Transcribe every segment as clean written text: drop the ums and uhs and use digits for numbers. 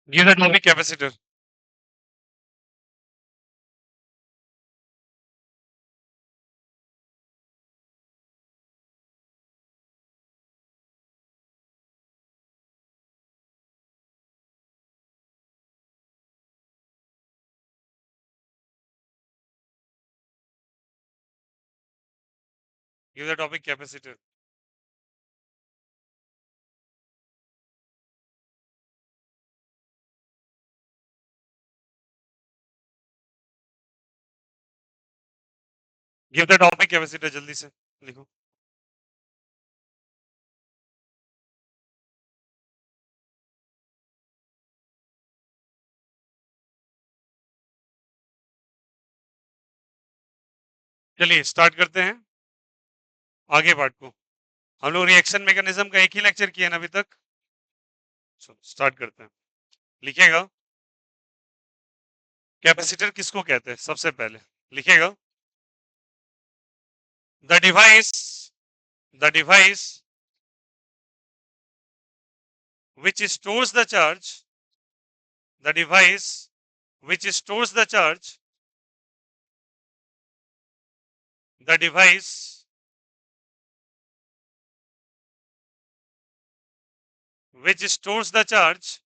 Give the topic capacitor. Give the topic capacitor. Give the topic capacitor जल्दी से लिखो. चलिए स्टार्ट करते हैं आगे पार्ट को. हम लोग रिएक्शन मैकेनिज्म का एक ही लेक्चर किया ना अभी तक. स्टार्ट करते हैं. लिखिएगा कैपेसिटर किसको कहते हैं. सबसे पहले लिखिएगा the device which stores the charge, the device which stores the charge, the device which stores the charge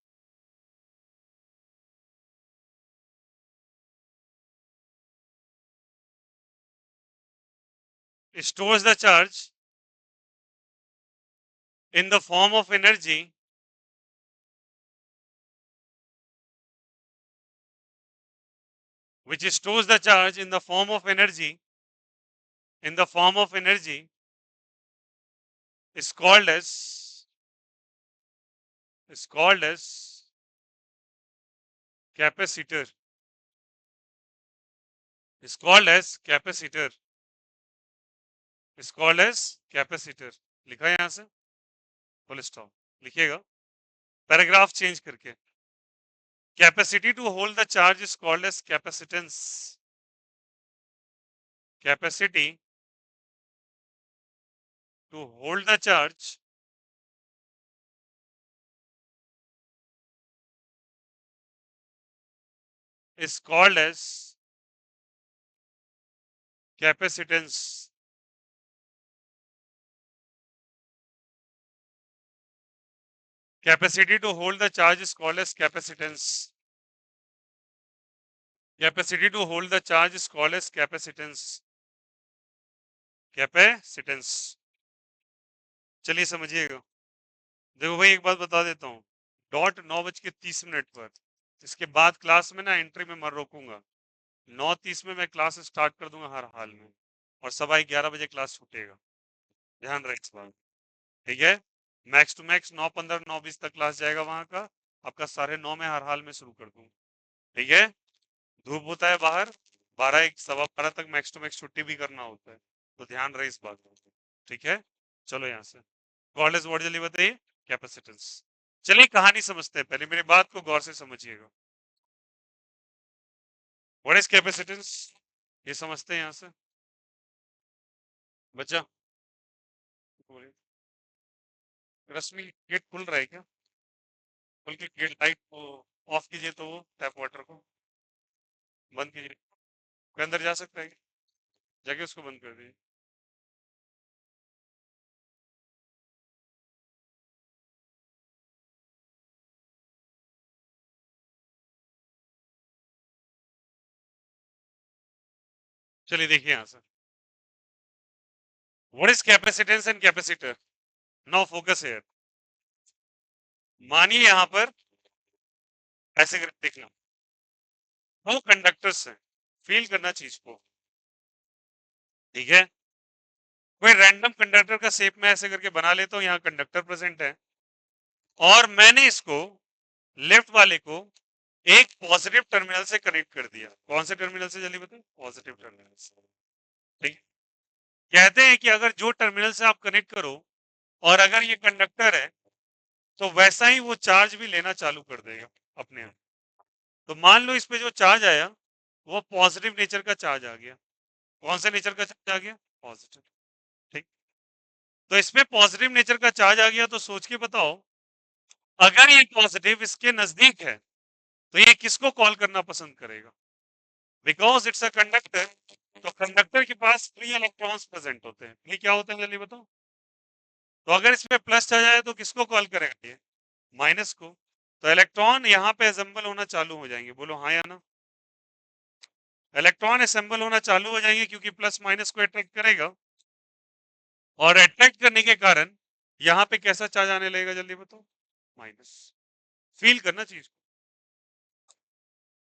stores the charge in the form of energy which stores the charge in the form of energy is called as capacitor. Is called as capacitor. Is called as capacitor. लिखा है यहां से full stop. लिखिएगा paragraph change करके. Capacity to hold the charge is called as capacitance. Capacity to hold the charge is called as capacitance. Capacity to hold the charge is called as capacitance. Capacity to hold the charge is called as capacitance. Capacitance. चलिए समझिएगा. देखो भाई एक बात बता देता हूँ. Dot 9:30 पर इसके बाद क्लास में ना एंट्री में मत रोकूंगा. 9:30 में मैं क्लास स्टार्ट कर दूंगा हर हाल में और 11:15 क्लास छूटेगा. ध्यान रहे इस बात. ठीक है. मैक्स टू मैक्स 9:15 9:20 तक क्लास जाएगा वहां का. आपका 9:30 में हर हाल में शुरू कर दूंगा. ठीक है. धूप होता है बाहर. 12 1 12 तक मैक्स टू मैक्स छुट्टी भी करना होता है. तो ध्यान रहे इस बात का. ठीक है. चलो यहाँ से कॉलेज वर्ड जल्दी बताइए. कैपेसिटेंस. चलिए कहानी समझते हैं. पहले मेरी बात को गौर से समझिएगा. व्हाट इज कैपेसिटेंस ये समझते हैं यहाँ से. बच्चा बोलिए. रश्मि गेट खुल रहा है क्या. खुल के गेट लाइट को ऑफ कीजिए. तो वो टैप वाटर को बंद कीजिए. कोई अंदर जा सकता है. जाके उसको बंद कर दीजिए. चलिए देखिए यहाँ से. What is capacitance and capacitor. Now focus here. मानिए यहाँ पर ऐसे करके देखना. वो कंडक्टर्स हैं. फील करना चीज को. ठीक है. कोई रैंडम कंडक्टर का शेप में ऐसे करके बना लेता हूँ. यहाँ कंडक्टर प्रेजेंट है और मैंने इसको लेफ्ट वाले को एक पॉजिटिव टर्मिनल से कनेक्ट कर दिया. कौन से टर्मिनल से जल्दी बताओ. पॉजिटिव टर्मिनल से. ठीक है. कहते हैं कि अगर जो टर्मिनल से आप कनेक्ट करो और अगर ये कंडक्टर है तो वैसा ही वो चार्ज भी लेना चालू कर देगा अपने आप. तो मान लो इस पे जो चार्ज आया वो पॉजिटिव नेचर का चार्ज आ गया. कौन से नेचर का चार्ज आ गया. पॉजिटिव. ठीक. तो इसमें पॉजिटिव नेचर का चार्ज आ गया तो सोच के बताओ अगर ये पॉजिटिव इसके नजदीक है तो ये किसको कॉल करना पसंद करेगा? बिकॉज इट्स अ कंडक्टर, तो कंडक्टर के पास फ्री इलेक्ट्रॉन्स प्रेजेंट होते हैं। ये क्या होते हैं जल्दी बताओ? तो अगर इसमें प्लस आ जाए तो किसको कॉल करेगा ये? माइनस को। तो इलेक्ट्रॉन यहाँ पे असेंबल होना चालू हो जाएंगे, बोलो हाँ या ना? इलेक्ट्रॉन असेंबल होना चालू हो जाएंगे क्योंकि प्लस माइनस को अट्रैक्ट करेगा, और अट्रैक्ट करने के कारण यहाँ पे कैसा चार्ज आने लगेगा जल्दी बताओ? माइनस। फील करना चीज को।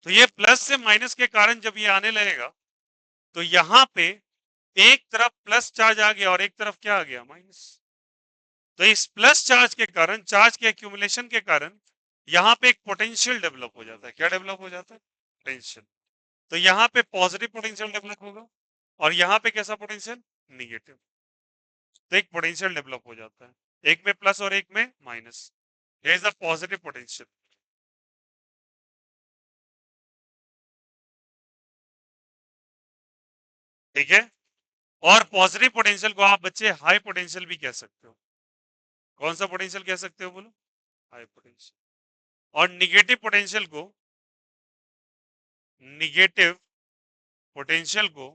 तो ये प्लस से माइनस के कारण जब ये आने लगेगा तो यहाँ पे एक तरफ प्लस चार्ज आ गया और एक तरफ क्या आ गया? माइनस। तो इस प्लस चार्ज के कारण, चार्ज के एक्यूमुलेशन के कारण यहाँ पे एक पोटेंशियल डेवलप हो जाता है। क्या डेवलप हो जाता है? पोटेंशियल। तो यहाँ पे पॉजिटिव पोटेंशियल डेवलप होगा और यहाँ पे कैसा पोटेंशियल? निगेटिव। तो एक पोटेंशियल डेवलप हो जाता है, एक में प्लस और एक में minus. Is a positive potential. ठीक है। और पॉजिटिव पोटेंशियल को आप बच्चे हाई पोटेंशियल भी कह सकते हो। कौन सा पोटेंशियल कह सकते हो बोलो? High potential. और निगेटिव पोटेंशियल को, निगेटिव पोटेंशियल को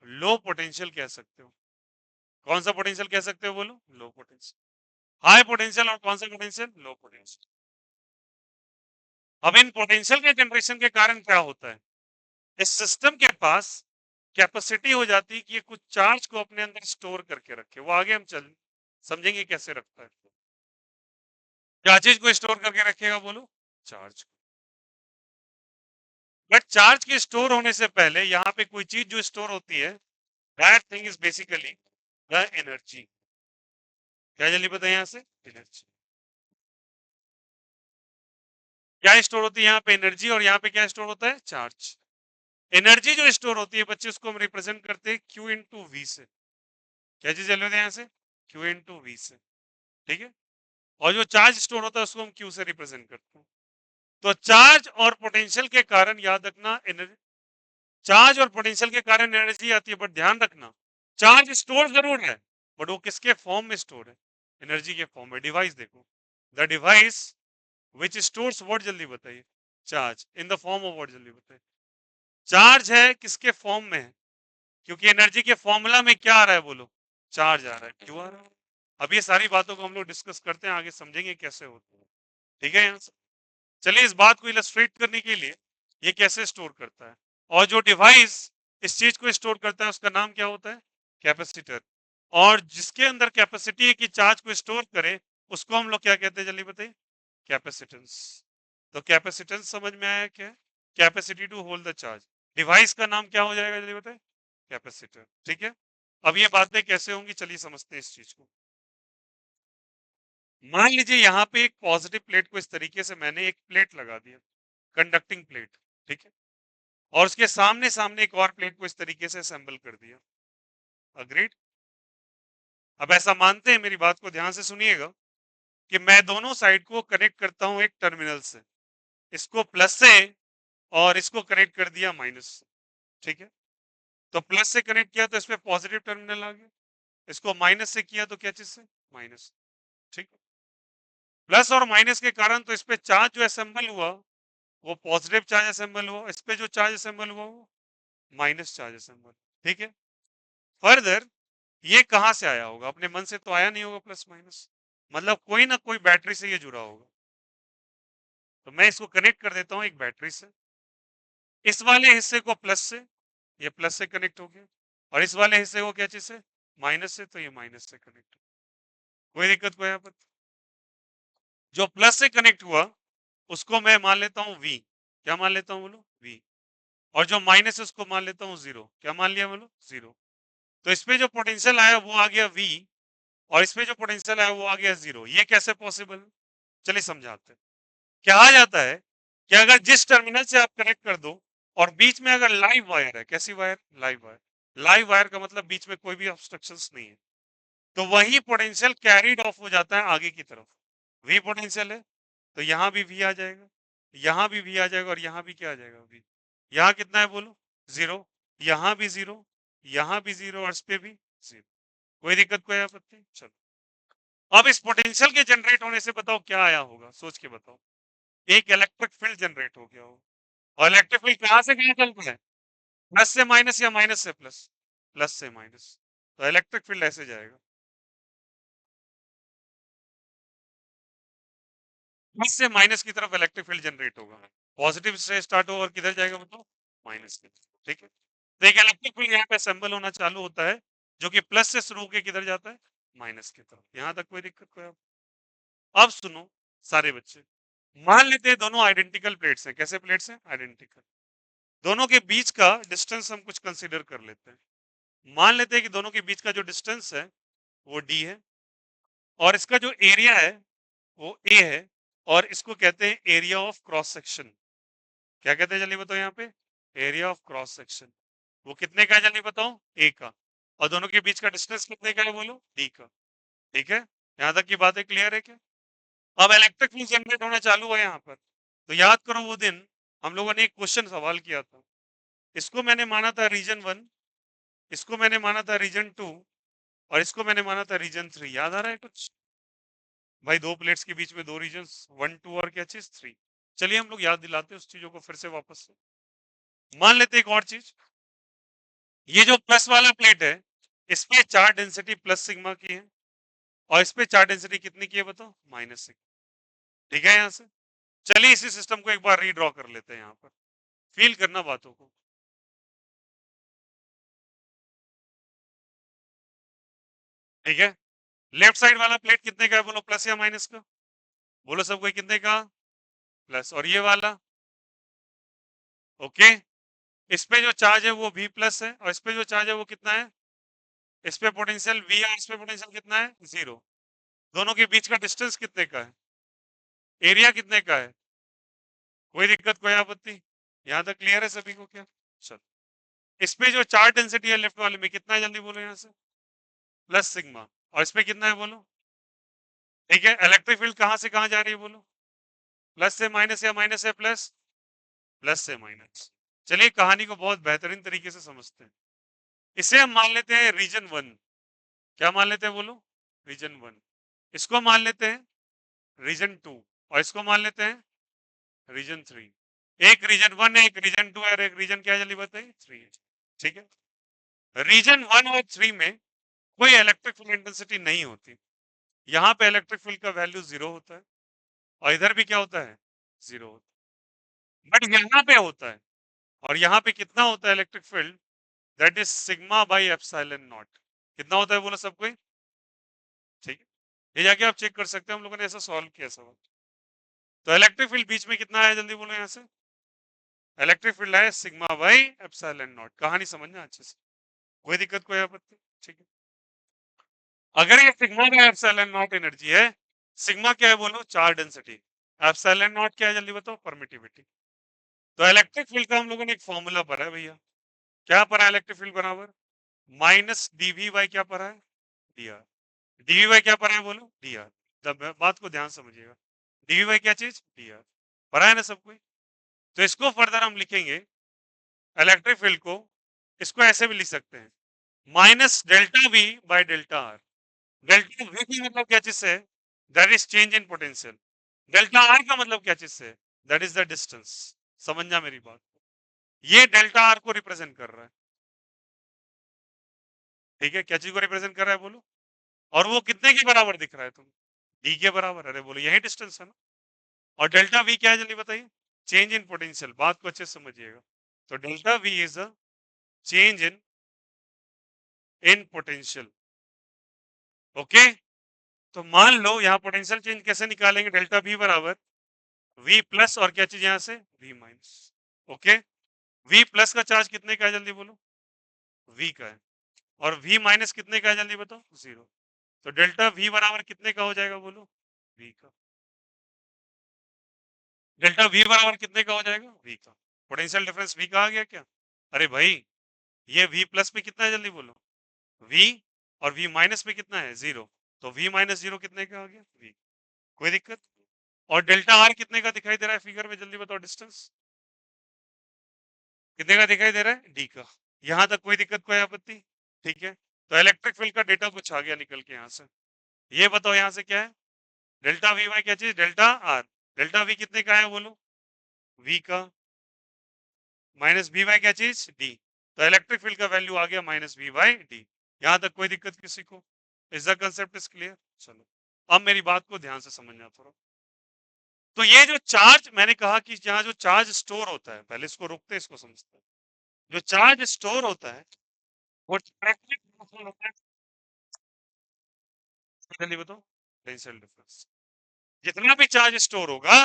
लो पोटेंशियल कह सकते हो। कौन सा पोटेंशियल कह सकते हो बोलो? Low potential. हाई पोटेंशियल और कौन सा पोटेंशियल? Low potential. अब इन पोटेंशियल के जनरेशन के कारण क्या होता है? इस सिस्टम के पास कैपेसिटी हो जाती है कि ये कुछ चार्ज को अपने अंदर स्टोर करके रखे। वो आगे हम चल समझेंगे कैसे रखता है। क्या चीज को स्टोर करके रखेगा बोलो? चार्ज। बट चार्ज के स्टोर होने से पहले यहाँ पे कोई चीज जो स्टोर होती है, that thing is basically the energy. क्या जल्दी पता है यहाँ से? एनर्जी। क्या स्टोर होती है यहाँ पे? एनर्जी। और यहाँ पे क्या स्टोर होता है? चार्ज। एनर्जी जो स्टोर होती है बच्चे, उसको हम रिप्रेजेंट करते हैं Q इंटू वी से। क्या चीज चल रही है यहाँ से? Q इंटू वी से। ठीक है। और जो चार्ज स्टोर होता है उसको हम Q से रिप्रेजेंट करते हैं। तो चार्ज और पोटेंशियल के कारण याद रखना, एनर्जी, चार्ज और पोटेंशियल के कारण एनर्जी आती है। बट ध्यान रखना, चार्ज स्टोर जरूर है बट वो किसके फॉर्म में स्टोर है? एनर्जी के फॉर्म में। डिवाइस देखो, the device which stores what, जल्दी बताइए? Charge in the form of what, जल्दी बताइए? चार्ज है किसके फॉर्म में है? क्योंकि एनर्जी के फॉर्मूला में क्या आ रहा है बोलो? चार्ज आ रहा है। क्यों आ रहा है? अब ये सारी बातों को हम लोग डिस्कस करते हैं, आगे समझेंगे कैसे होता है। ठीक है। यहाँ से चलिए, इस बात को इलस्ट्रेट करने के लिए ये कैसे स्टोर करता है, और जो डिवाइस इस चीज को स्टोर करता है उसका नाम क्या होता है? कैपेसिटर। और जिसके अंदर कैपेसिटी है कि चार्ज को स्टोर करे, उसको हम लोग क्या कहते हैं जल्दी बताइए? कैपेसिटेंस। तो कैपेसिटेंस समझ में आया क्या? Capacity to hold the charge. Device का नाम क्या हो जाएगा जल्दी बताइए? कैपेसिटर। ठीक है। अब ये बातें कैसे होंगी, चलिए समझते हैं इस चीज को। मान लीजिए यहाँ पे एक पॉजिटिव प्लेट को इस तरीके से मैंने एक प्लेट लगा दिया, कंडक्टिंग प्लेट। ठीक है। और उसके सामने सामने एक और प्लेट को इस तरीके से असेंबल कर दिया। अग्रीड? अब ऐसा मानते हैं, मेरी बात को ध्यान से सुनिएगा, कि मैं दोनों साइड को कनेक्ट करता हूं एक टर्मिनल से। इसको प्लस से और इसको कनेक्ट कर दिया माइनस से। ठीक है। तो प्लस से कनेक्ट किया तो इसमें पॉजिटिव टर्मिनल आ गया, इसको माइनस से किया तो क्या चीज से? माइनस। ठीक है। प्लस और माइनस के कारण तो इस पे चार्ज जो असेंबल हुआ वो पॉजिटिव चार्ज असेंबल हुआ, इस पे जो चार्ज असेंबल हुआ वो माइनस चार्ज असेंबल। ठीक है। फर्दर ये कहां से आया होगा? अपने मन से तो आया नहीं होगा प्लस माइनस, मतलब कोई ना कोई बैटरी से ये जुड़ा होगा। तो मैं इसको कनेक्ट कर देता हूं एक बैटरी से। इस वाले हिस्से को प्लस से, ये प्लस से कनेक्ट हो गया, और इस वाले हिस्से को क्या चीज से? माइनस से, तो ये माइनस से कनेक्ट। कोई दिक्कत कोई यहाँ पर? जो प्लस से कनेक्ट हुआ उसको मैं मान लेता हूँ वी। क्या मान लेता हूँ बोलो? वी। और जो माइनस है उसको मान लेता हूँ जीरो। क्या मान लिया बोलो? जीरो। तो इसमें जो पोटेंशियल आया वो आ गया वी, और इसमें जो पोटेंशियल आया वो आ गया जीरो। ये कैसे पॉसिबल? चलिए समझाते हैं। कहा जाता है कि अगर जिस टर्मिनल से आप कनेक्ट कर दो और बीच में अगर लाइव वायर है, कैसी wire? Live wire. Live wire का मतलब बीच में कोई भी ऑब्स्ट्रक्शंस नहीं है, तो वही पोटेंशियल कैरीड ऑफ हो जाता है आगे की तरफ। वी पोटेंशियल है तो यहाँ भी वी आ जाएगा, यहाँ भी वी आ जाएगा, और यहाँ भी क्या आ जाएगा? वी। यहाँ कितना है बोलो? जीरो। यहाँ भी जीरो, यहाँ भी जीरो, और इस पे भी जीरो। कोई दिक्कत कोई आपत्ति? चलो, अब इस पोटेंशियल के जनरेट होने से बताओ क्या आया होगा, सोच के बताओ। एक इलेक्ट्रिक फील्ड जनरेट हो गया हो। और इलेक्ट्रिक फील्ड कहां से कहां चलता है? प्लस से माइनस या माइनस से प्लस? प्लस से माइनस। तो इलेक्ट्रिक फील्ड ऐसे जाएगा, प्लस से माइनस की तरफ इलेक्ट्रिक फील्ड जनरेट होगा। पॉजिटिव से स्टार्ट हो और किधर जाएगा बताओ? माइनस की तरफ। ठीक है, तो एक इलेक्ट्रिक फील्ड यहाँ पे असेंबल होना चालू होता है, जो कि प्लस से शुरू होकर किधर जाता है? माइनस की तरफ। यहाँ तक कोई दिक्कत कोई? अब सुनो सारे बच्चे, मान लेते हैं दोनों आइडेंटिकल प्लेट्स हैं। कैसे प्लेट्स हैं? आइडेंटिकल। दोनों के बीच का डिस्टेंस हम कुछ कंसीडर कर लेते हैं। मान लेते हैं कि दोनों के बीच का जो डिस्टेंस है वो d है, और इसका जो एरिया है वो a है, और इसको कहते हैं एरिया ऑफ क्रॉस सेक्शन। क्या कहते हैं जल्दी बताओ? यहाँ पे एरिया ऑफ क्रॉस सेक्शन। वो कितने का है जल्दी बताओ? a का। और दोनों के बीच का डिस्टेंस कितने का है बोलो? d का। ठीक है, यहाँ तक की बातें क्लियर है क्या? अब इलेक्ट्रिक फील्ड जनरेट होना चालू है यहाँ पर। तो याद करो वो दिन हम लोगों ने एक क्वेश्चन सवाल किया था। इसको मैंने माना था रीजन 1, इसको मैंने माना था रीजन 2, और इसको मैंने माना था रीजन 3। याद आ रहा है कुछ? भाई दो प्लेट्स के बीच में दो रीजन, 1 2 और क्या चीज? 3। चलिए हम लोग याद दिलाते हैं उस चीजों को फिर से वापस से। मान लेते एक और चीज, ये जो प्लस वाला प्लेट है इस पे चार्ज डेंसिटी प्लस सिग्मा की है, और इस पे चार्ज डेंसिटी कितनी की है बताओ? Minus sigma. ठीक है, यहाँ से चलिए इसी सिस्टम को एक बार रीड्रॉ कर लेते हैं। यहाँ पर फील करना बातों को। ठीक है, लेफ्ट साइड वाला प्लेट कितने का है बोलो? प्लस या माइनस का? बोलो सब कोई, कितने का? प्लस। और ये वाला? ओके, इस पे जो चार्ज है वो V प्लस है, और इस पे जो चार्ज है वो कितना है? इस पे पोटेंशियल V, और इस पे पोटेंशियल कितना है? 0। दोनों के बीच का डिस्टेंस कितने का है? एरिया कितने का है? कोई दिक्कत कोई आपत्ति? यहाँ तक क्लियर है सभी को क्या? चलो, इस पे जो चार्ज डेंसिटी है लेफ्ट वाले में कितना है जल्दी बोलो यहाँ से? Plus sigma. और इस पे कितना है बोलो? ठीक है, इलेक्ट्रिक फील्ड कहाँ से कहाँ जा रही है बोलो? प्लस से माइनस या माइनस से प्लस? प्लस से माइनस। चलिए कहानी को बहुत बेहतरीन तरीके से समझते हैं। इसे हम मान लेते हैं रीजन 1। क्या मान लेते हैं बोलो? रीजन 1। इसको मान लेते हैं रीजन 2, और इसको मान लेते हैं रीजन 3। एक रीजन 1 है, एक रीजन 2 है, और एक रीजन क्या जल्दी बताइए? 3 है। ठीक है, रीजन 1 और 3 में कोई इलेक्ट्रिक फील्ड इंटेंसिटी नहीं होती। यहाँ पे इलेक्ट्रिक फील्ड का वैल्यू 0 होता है, और इधर भी क्या होता है? 0 होता है। बट यहाँ पे होता है, और यहाँ पे कितना होता है electric field? That is sigma by epsilon not. कितना होता है बोलो सब कोई? ठीक है, ये जाके आप चेक कर सकते हैं, हम लोगों ने ऐसा सॉल्व किया सवाल। तो इलेक्ट्रिक फील्ड बीच में कितना है जल्दी बोलो यहाँ से? इलेक्ट्रिक फील्ड है सिग्मा बाई एप्सिलॉन नॉट। कहानी समझना अच्छे से, कोई दिक्कत कोई आपत्ति? ठीक है, अगर ये sigma by epsilon not energy है, सिग्मा क्या है बोलो? Charge density. एप्सिलॉन नॉट क्या है जल्दी बताओ? परमिटिविटी। तो इलेक्ट्रिक फील्ड का हम लोगों ने एक फॉर्मूला पढ़ा है भैया। क्या पढ़ा? इलेक्ट्रिक फील्ड बराबर माइनस डीवी बाई क्या पढ़ा है? D R. डीवी बाई क्या पढ़ा है बोलो? D R. तब बात को ध्यान समझिएगा, डीवी बाई क्या चीज? D R. पढ़ा है ना सब कोई? तो इसको फर्दर हम लिखेंगे इलेक्ट्रिक फील्ड को, इसको ऐसे भी लिख सकते हैं minus delta we by delta R. Delta we का मतलब क्या चीज है? That is change in potential. Delta R का मतलब क्या चीज है? That is the distance. समझना मेरी बात? ये डेल्टा आर को रिप्रेजेंट कर रहा है। ठीक है, क्या चीज को रिप्रेजेंट कर रहा है बोलो? और वो कितने के बराबर दिख रहा है तुम? डी के बराबर। अरे बोलो यही डिस्टेंस है ना। और डेल्टा वी क्या है जल्दी बताइए? Change in potential. बात को अच्छे से समझिएगा। तो delta V is a change in potential. Okay, तो मान लो यहाँ पोटेंशियल चेंज कैसे निकालेंगे? डेल्टा वी बराबर वी प्लस, और क्या चीज यहाँ से? V minus. Okay, V plus का चार्ज कितने का है जल्दी बोलो? वी का है। और वी माइनस कितने का है जल्दी बताओ? 0। तो डेल्टा वी बराबर कितने का हो जाएगा बोलो? वी का। डेल्टा वी बराबर कितने का हो जाएगा? वी का। पोटेंशियल डिफरेंस वी का आ गया क्या? अरे भाई ये वी प्लस में कितना है जल्दी बोलो? वी। और वी माइनस में कितना है? 0। तो वी माइनस 0 कितने का आ गया? वी। कोई दिक्कत? और डेल्टा आर कितने का दिखाई दे रहा है फिगर में जल्दी बताओ? डिस्टेंस कितने का दिखाई दे रहा है? डी का। यहां तक कोई दिक्कत कोई आपत्ति? ठीक है, तो इलेक्ट्रिक फील्ड का डेटा कुछ आ गया निकल के यहाँ से। ये बताओ यहाँ से क्या है? डेल्टा वी बाई क्या चीज? Delta R. डेल्टा वी कितने का है बोलो, वी का माइनस वी बाई क्या चीज, डी। तो इलेक्ट्रिक फील्ड का वैल्यू आ गया माइनस वी बाई डी। यहां तक कोई दिक्कत किसी को? Is the concept is clear? चलो अब मेरी बात को ध्यान से समझना थोड़ा। तो ये जो चार्ज मैंने कहा कि यहाँ जो चार्ज स्टोर होता है, पहले इसको रोकते हैं, इसको समझते हैं। जो चार्ज स्टोर होता है वो डायरेक्टली प्रोपोर्शनल होता है, जल्दी बताओ, पोटेंशियल डिफरेंस। जितना भी चार्ज स्टोर होगा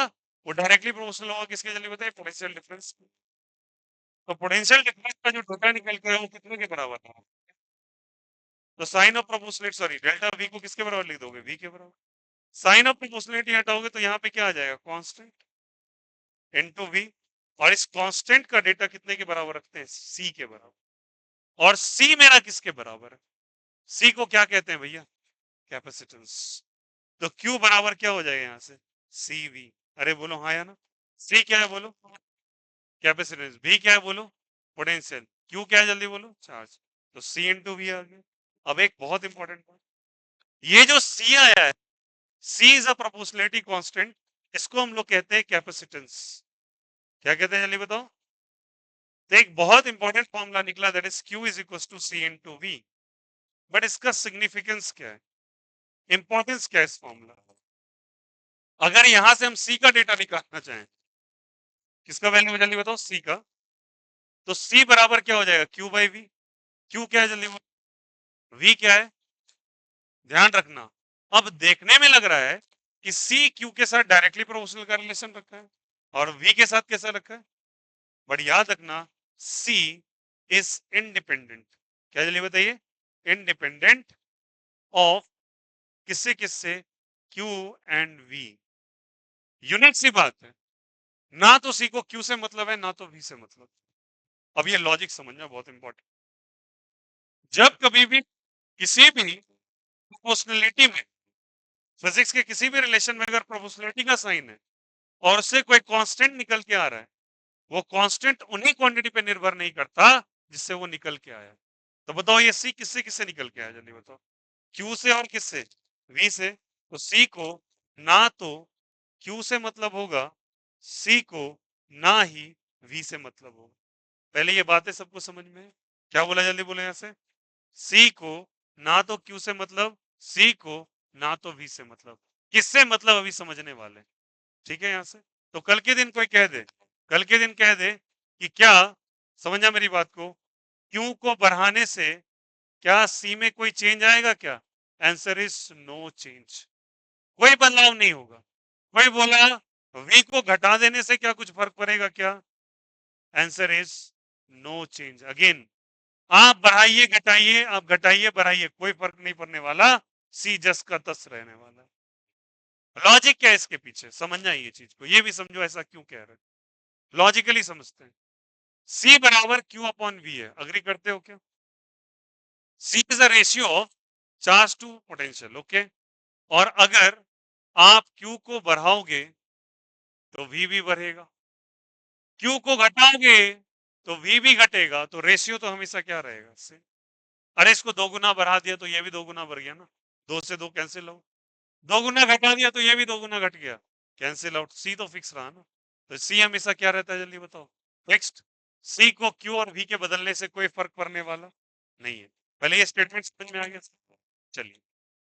वो डायरेक्टली प्रोपोर्शनल होगा किसके, जल्दी बताइए, पोटेंशियल डिफरेंस। तो पोटेंशियल डिफरेंस का जो डेल्टा निकल के है वो कितने के बराबर है? तो sign of proportionality, sorry, delta V को किसके बराबर लिख दोगे, वी के बराबर। साइन ऑफ प्रोपोर्शनलिटी हटाओगे तो यहाँ पे क्या आ जाएगा, कांस्टेंट इनटू वी। और इस कांस्टेंट का डेटा कितने के बराबर रखते हैं, सी के बराबर। और सी मेरा किसके बराबर है, सी को क्या कहते हैं भैया, कैपेसिटेंस। तो क्यू बराबर क्या हो जाएगा यहाँ से, सी वी। अरे बोलो हाँ या ना। सी क्या है बोलो, कैपेसिटेंस। वी क्या है बोलो, पोटेंशियल। क्यू क्या है जल्दी बोलो, चार्ज। तो सी इंटू वी आ गया। अब एक बहुत इंपॉर्टेंट बात, ये जो सी आया है, सी इज अ प्रोपोर्शनलिटी कांस्टेंट, इसको हम लोग कहते हैं कैपेसिटेंस। क्या कहते हैं जल्दी बताओ। तो एक बहुत इंपॉर्टेंट फॉर्मूला निकला, that is Q is equal to C into V. But इसका सिग्निफिकेंस क्या है, इंपॉर्टेंस क्या है इस फॉर्मूला। अगर यहां से हम सी का डेटा निकालना चाहें, किसका वैल्यू जल्दी बताओ, सी का, तो सी बराबर क्या हो जाएगा, क्यू बाई वी। क्यू क्या है जल्दी बताओ, वी क्या है, ध्यान रखना। अब देखने में लग रहा है कि सी क्यू के साथ डायरेक्टली प्रोपोर्शनल का रिलेशन रखा है, और वी के साथ कैसा रखा है। बट याद रखना, सी इज इंडिपेंडेंट। क्या जल्दी बताइए, इंडिपेंडेंट ऑफ किससे किससे, क्यू एंड वी। यूनिक सी बात है, ना तो सी को क्यू से मतलब है ना तो वी से मतलब। अब ये लॉजिक समझना बहुत इंपॉर्टेंट। जब कभी भी किसी भी प्रोपोर्शनलिटी में, फिजिक्स के किसी भी रिलेशन में अगर प्रोपोर्शनलिटी का साइन है और उससे कोई कांस्टेंट निकल के आ रहा है, वो कांस्टेंट उन्हीं क्वांटिटी पे निर्भर नहीं करता जिससे वो निकल के आया। तो बताओ ये सी किससे किससे निकल के आया, जल्दी बताओ। क्यू से और किससे, वी से। तो सी को ना तो क्यू से मतलब होगा, सी को ना ही वी से मतलब होगा। पहले ये बातें सबको समझ में है? क्या बोला जल्दी बोले यहां से, सी को ना तो क्यू से मतलब, सी को ना तो वी से मतलब। किससे मतलब अभी समझने वाले, ठीक है। यहां से तो कल के दिन कोई कह दे, कल के दिन कह दे कि क्या, समझा मेरी बात को, क्यू को बढ़ाने से क्या सी में कोई चेंज आएगा क्या, आंसर इज नो चेंज, कोई बदलाव नहीं होगा। कोई बोला वी को घटा देने से क्या कुछ फर्क पड़ेगा क्या, answer is no change. Again, आप बढ़ाइए घटाइए, आप घटाइए बढ़ाइए, कोई फर्क नहीं पड़ने वाला, सी जस का तस रहने वाला। लॉजिक क्या है इसके पीछे, समझना ये चीज को, ये भी समझो ऐसा क्यों कह रहे हैं, लॉजिकली समझते हैं। सी बराबर क्यू अपॉन वी है, अग्री करते हो क्या। C is the ratio of charge to potential, okay. और अगर आप क्यू को बढ़ाओगे तो वी भी बढ़ेगा, क्यू को घटाओगे तो वी भी घटेगा, तो रेशियो तो हमेशा क्या रहेगा, से। अरे इसको दो गुना बढ़ा दिया तो ये भी दो गुना बढ़ गया ना, दो से दो कैंसिल आउट। दो गुना घटा दिया तो ये भी दो गुना घट गया, कैंसिल आउट। सी तो फिक्स रहा ना, तो सी हमेशा क्या रहता है जल्दी बताओ, फिक्स्ड। सी को क्यू और वी के बदलने से कोई फर्क पड़ने वाला नहीं है। पहले ये स्टेटमेंट समझ में आ गया। चलिए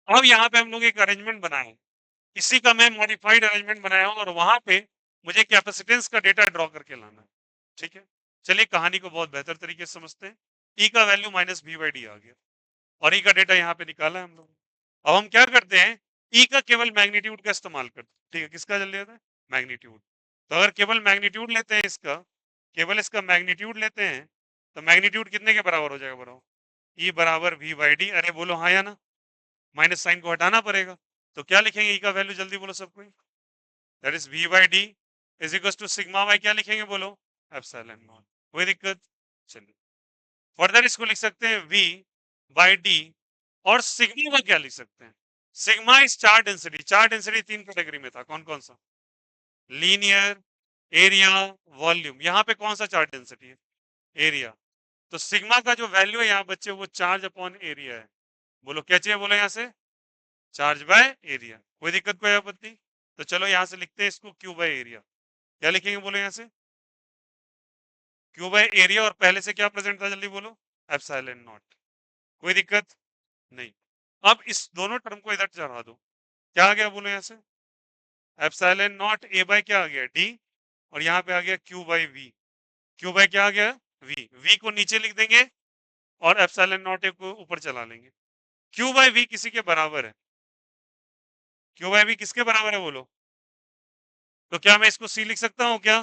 अब यहाँ पे हम लोग एक अरेंजमेंट बनाए हैं, इसी का मैं मॉडिफाइड अरेंजमेंट बनाया हूँ, और वहां पे मुझे कैपेसिटेंस का डेटा ड्रॉ करके लाना है, ठीक है। चलिए कहानी को बहुत बेहतर तरीके से समझते हैं। ई का value minus B by D आ गया, और ई का डेटा यहाँ पे निकाला है हम लोग। अब हम क्या करते हैं, ई का केवल मैग्नीट्यूड का इस्तेमाल करते हैं, ठीक है। किसका जल्दी आता है, मैग्नीट्यूड। तो अगर केवल मैग्नीट्यूड लेते हैं इसका, केवल इसका मैग्नीट्यूड लेते हैं, तो मैग्नीट्यूड कितने के बराबर हो जाएगा, बताओ। ई बराबर वी बाई डी। अरे बोलो हाँ या ना, माइनस साइन को हटाना पड़ेगा। तो क्या लिखेंगे ई का वैल्यू, जल्दी बोलो सब कोई, that is V by D is equal to sigma by, क्या लिखेंगे बोलो, एप्सिलॉन नॉट। कोई दिक्कत, चलिए फर्दर इसको लिख सकते हैं वी बाई डी, और सिग्मा का क्या लिख सकते हैं, sigma is charge density. Charge density तीन कैटेगरी में था, कौन कौन सा, लीनियर, एरिया, वॉल्यूम। यहाँ पे कौन सा चार्ज डेंसिटी है, एरिया। तो सिग्मा का जो वैल्यू है यहाँ बच्चे, वो चार्ज अपॉन एरिया है। बोलो क्या चाहिए, बोलो यहाँ से, चार्ज बाय एरिया। कोई दिक्कत, कोई आपत्ति, तो चलो यहां से लिखते हैं इसको क्यू बाय एरिया। क्या लिखेंगे बोलो यहां से? क्यू बाय एरिया, और पहले से क्या प्रेजेंट था जल्दी बोलो? Epsilon not. कोई दिक्कत नहीं। अब इस दोनों टर्म को इधर चढ़ा दो। क्या आ गया बोलो यहां से? एप्सिलॉन नॉट ए बाय क्या आ गया? डी। और यहाँ पे आ गया Q by V. Q by क्या आ गया? वी। वी को नीचे लिख देंगे और एप्सिलॉन नॉट को ऊपर चला लेंगे। क्यू बाय वी किसी के बराबर है? क्यू बाय वी किसके बराबर है बोलो? तो क्या मैं इसको सी लिख सकता हूँ क्या?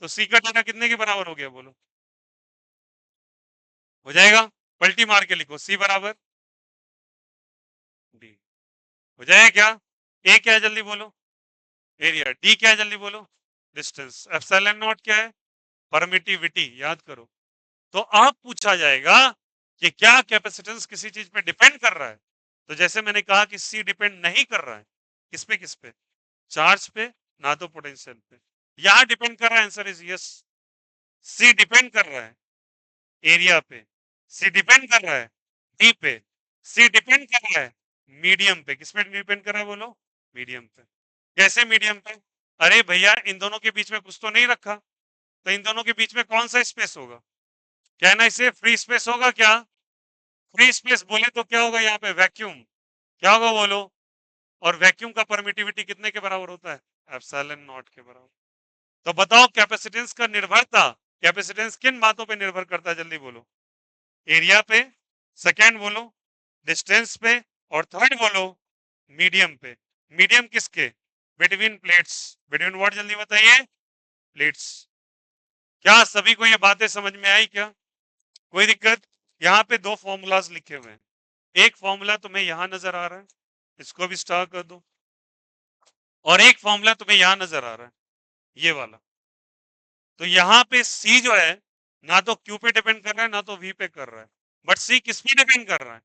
तो सी का डेटा कितने के बराबर हो गया बोलो? हो जाएगा। पलटी मार के लिखो, सी बराबर डी। हो जाएगा क्या? ए क्या है जल्दी बोलो? एरिया। डी क्या है जल्दी बोलो? डिस्टेंस। एप्सिलॉन नॉट क्या है? परमिटिविटी, याद करो। तो आप पूछा जाएगा कि क्या कैपेसिटेंस किसी चीज पे डिपेंड कर रहा है? तो जैसे मैंने कहा कि सी डिपेंड नहीं कर रहा है। किस पे? चार्ज पे, ना तो पोटेंशियल पे। यहां डिपेंड कर रहा है, answer is yes. C depend कर रहा है एरिया पे, सी डिपेंड कर रहा है डी पे, सी डिपेंड कर रहा है मीडियम पे। किस पे डिपेंड कर रहा है बोलो? मीडियम पे। कैसे मीडियम पे? अरे भैया इन दोनों के बीच में कुछ तो नहीं रखा, तो इन दोनों के बीच में कौन सा स्पेस होगा? क्या ना इसे फ्री स्पेस होगा क्या? फ्री स्पेस बोले तो क्या होगा यहाँ पे? वैक्यूम। क्या होगा बोलो? और वैक्यूम का परमिटिविटी कितने के बराबर होता है? एप्सिलॉन नॉट के बराबर। तो बताओ कैपेसिटेंस का निर्भरता, कैपेसिटेंस किन बातों पे निर्भर करता है जल्दी बोलो? एरिया पे, सेकेंड बोलो डिस्टेंस पे, और थर्ड बोलो मीडियम पे। मीडियम किसके? Between plates. बिटवीन व्हाट जल्दी बताइए? प्लेट्स। क्या सभी को ये बातें समझ में आई क्या? कोई दिक्कत? यहाँ पे दो फॉर्मूलाज लिखे हुए हैं। एक फॉर्मूला तुम्हें यहां नजर आ रहा है, इसको भी स्टार कर दो। और एक फॉर्मूला तुम्हें यहां नजर आ रहा है, ये वाला। तो यहाँ पे सी जो है, ना तो क्यू पे डिपेंड कर रहा है ना तो वी पे कर रहा है, बट सी किस पे डिपेंड कर रहा है?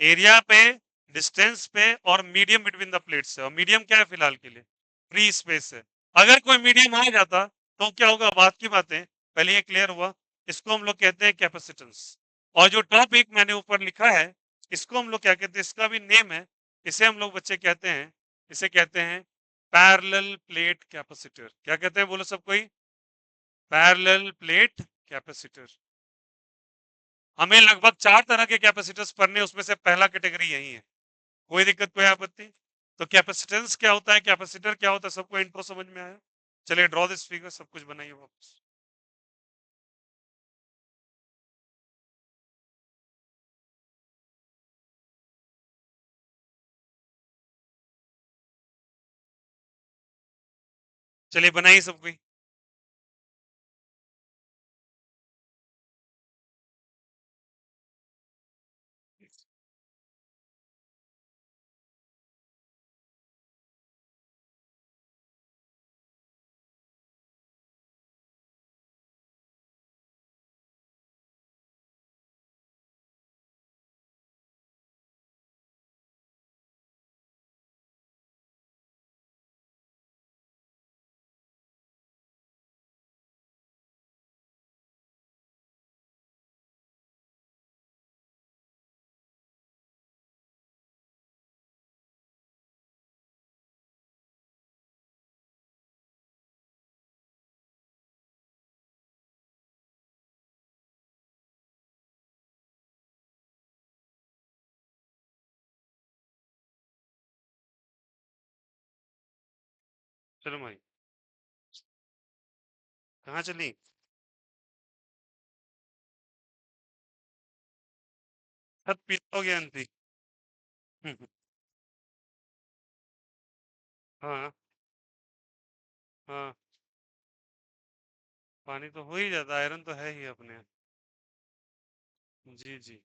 एरिया पे, डिस्टेंस पे, और मीडियम बिटवीन द प्लेट्स है। और मीडियम क्या है फिलहाल के लिए? फ्री स्पेस है। अगर कोई मीडियम आ जाता तो क्या होगा? बात की बातें पहले ये क्लियर हुआ। इसको हम लोग कहते हैं कैपेसिटेंस। और जो टॉपिक मैंने ऊपर लिखा है, इसको हम लोग क्या कहते हैं? इसका भी नेम है। इसे हम लोग बच्चे कहते हैं, इसे कहते हैं पैरेलल प्लेट कैपेसिटर। क्या कहते हैं बोलो सब कोई? Parallel plate capacitor. हमें लगभग 4 तरह के कैपेसिटर्स पढ़ने, उसमें से पहला कैटेगरी यही है। कोई दिक्कत, कोई आपत्ति? तो कैपेसिटेंस क्या होता है, कैपेसिटर क्या होता है, सबको इंट्रो समझ में आया? चलिए ड्रॉ दिस फिगर, सब कुछ बनाइए वापस। चलिए बनाइए सब कोई। चलो भाई, कहाँ चली? छत पीला हो गया अंती। हाँ हाँ, पानी तो हो ही जाता, आयरन तो है ही अपने। जी जी।